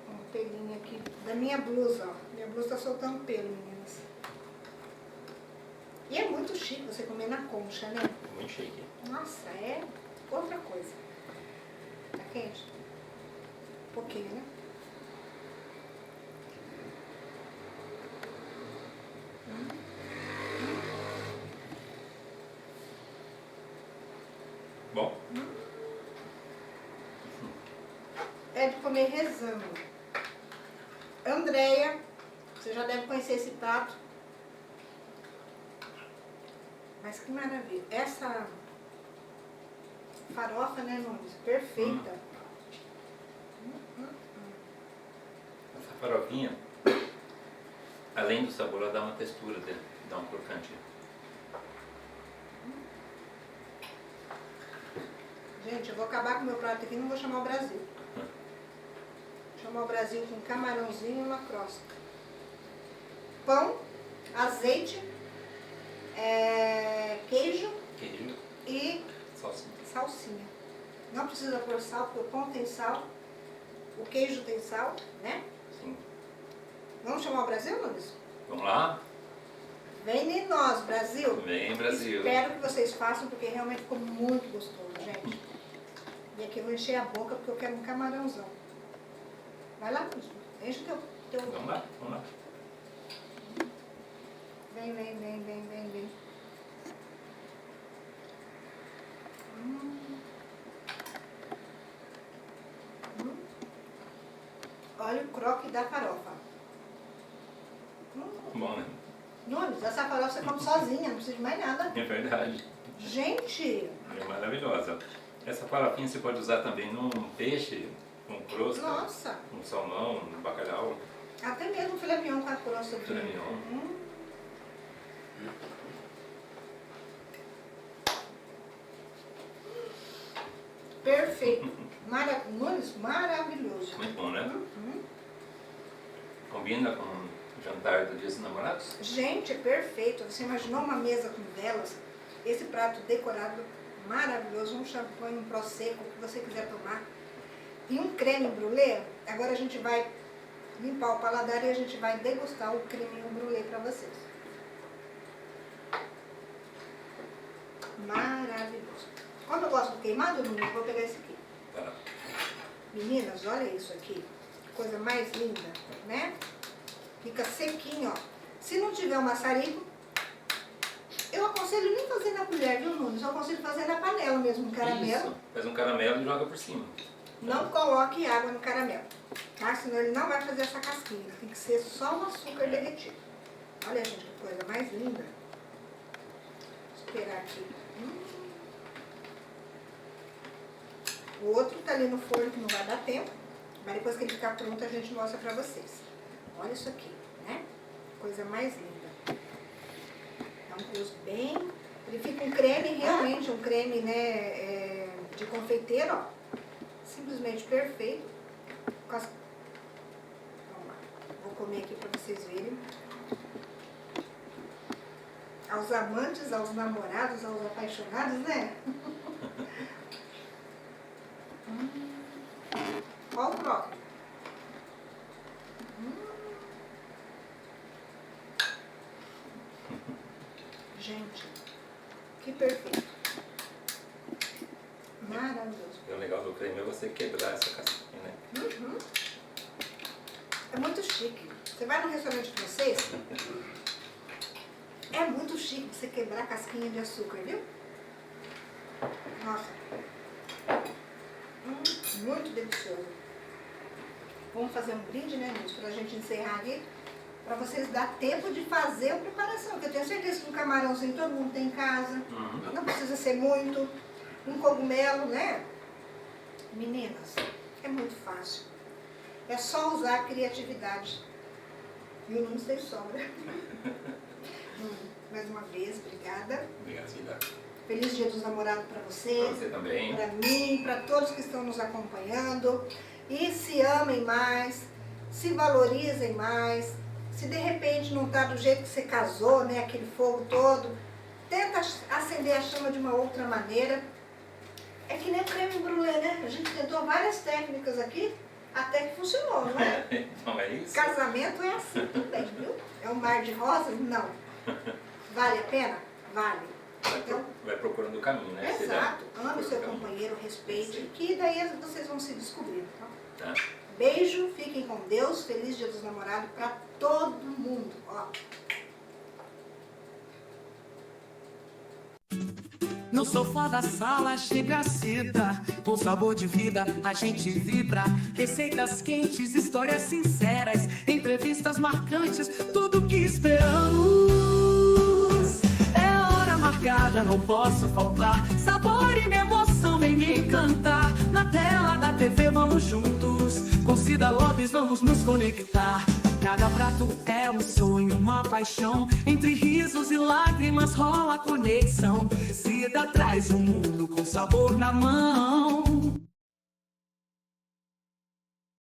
um pelinho aqui da minha blusa, ó. Minha blusa tá soltando pelo, meninas. E é muito chique você comer na concha, né? Muito chique. Nossa, é outra coisa. Tá quente? Um pouquinho, né? Bom? É de comer rezando. Andréia, você já deve conhecer esse prato. Mas que maravilha. Essa farofa, né, Nunes? Perfeita. Essa farofinha, além do sabor, ela dá uma textura, dá um crocante. Gente, eu vou acabar com o meu prato aqui e não vou chamar o Brasil. Vou chamar o Brasil com camarãozinho e uma crosta. Pão, azeite, queijo Queijo, e salsinha. salsinha. Não precisa pôr sal, porque o pão tem sal, o queijo tem sal, né? Sim. Vamos chamar o Brasil, Nunes? Vamos lá? Vem em nós, Brasil. Vem, Brasil. Espero que vocês façam, porque realmente ficou muito gostoso, gente. E aqui eu vou encher a boca, porque eu quero um camarãozão. Vai lá, Nunes. Enche o teu... Vamos lá, vamos lá. Vem, vem, vem, vem, vem, vem. Olha o croque da farofa. Bom, né? Nunes, essa farofa você come sozinha, não precisa de mais nada. É verdade. Gente, É maravilhosa. Essa farofinha você pode usar também num peixe, com crosta, nossa, com salmão, no bacalhau. até mesmo filé mignon com a crosta de... Filé mignon. Perfeito. Nunes, maravilhoso. Muito bom, né? Combina com o jantar do Dia dos Namorados? Gente, é perfeito. Você imaginou uma mesa com velas? Esse prato decorado maravilhoso, um champanhe, um prosecco, o que você quiser tomar. E um creme brulee. Agora a gente vai limpar o paladar e a gente vai degustar o creme brulee para vocês. Maravilhoso. Como eu gosto do queimado, Nunes, vou pegar esse aqui. Tá. Meninas, olha isso aqui. Coisa mais linda, né? Fica sequinho, ó. Se não tiver o maçarico, eu aconselho nem fazer na colher, viu, Nunes? Eu aconselho fazer na panela mesmo, um caramelo. Isso. Faz um caramelo e joga por cima. Não coloque água no caramelo, tá? Senão ele não vai fazer essa casquinha. Tem que ser só o açúcar derretido. Olha, gente, que coisa mais linda. Vou esperar aqui. O outro tá ali no forno que não vai dar tempo. Mas depois que ele ficar pronto, a gente mostra pra vocês. Olha isso aqui, né? Coisa mais linda. É um gosto bem... Ele fica um creme, realmente um creme, né, de confeiteiro, ó. Simplesmente perfeito. Vamos lá. Vou comer aqui pra vocês verem. Aos amantes, aos namorados, aos apaixonados, né? Olha o croque. Gente, que perfeito. Maravilhoso. E o legal do creme é você quebrar essa casquinha, né? É muito chique. Você vai no restaurante de vocês, é muito chique você quebrar a casquinha de açúcar, viu? Nossa. Muito delicioso. Vamos fazer um brinde, né, gente? Pra gente encerrar aqui. Para vocês dar tempo de fazer a preparação. Porque eu tenho certeza que um camarãozinho todo mundo tem em casa. Não precisa ser muito. Um cogumelo, né? Meninas, é muito fácil. É só usar a criatividade. E o Nunes tem sobra. Mais uma vez, obrigada. Obrigado, Cida. Feliz Dia dos Namorados para você. Para você também. Para mim, para todos que estão nos acompanhando. E se amem mais, se valorizem mais. Se de repente não está do jeito que você casou, né, aquele fogo todo, tenta acender a chama de uma outra maneira. É que nem creme brulee, né? A gente tentou várias técnicas aqui, até que funcionou, não é? Então é isso. Casamento é assim também, viu? É um mar de rosas? Não. Vale a pena? Vale. Então, Vai procurando o caminho, né? exato. Ame o seu caminho. companheiro, respeite, que daí vocês vão se descobrindo. Tá? Tá? Beijo, fiquem com Deus, feliz Dia dos Namorados para todo mundo. Ó. No sofá da sala chega a Cida, com sabor de vida a gente vibra. Receitas quentes, histórias sinceras, entrevistas marcantes, tudo que esperamos. É hora marcada, não posso faltar. Sabor e emoção vem me encantar. Na tela da TV vamos juntos, com Cida Lopes vamos nos conectar. Cada prato é um sonho, uma paixão. Entre risos e lágrimas rola a conexão. Cida traz o mundo com sabor na mão.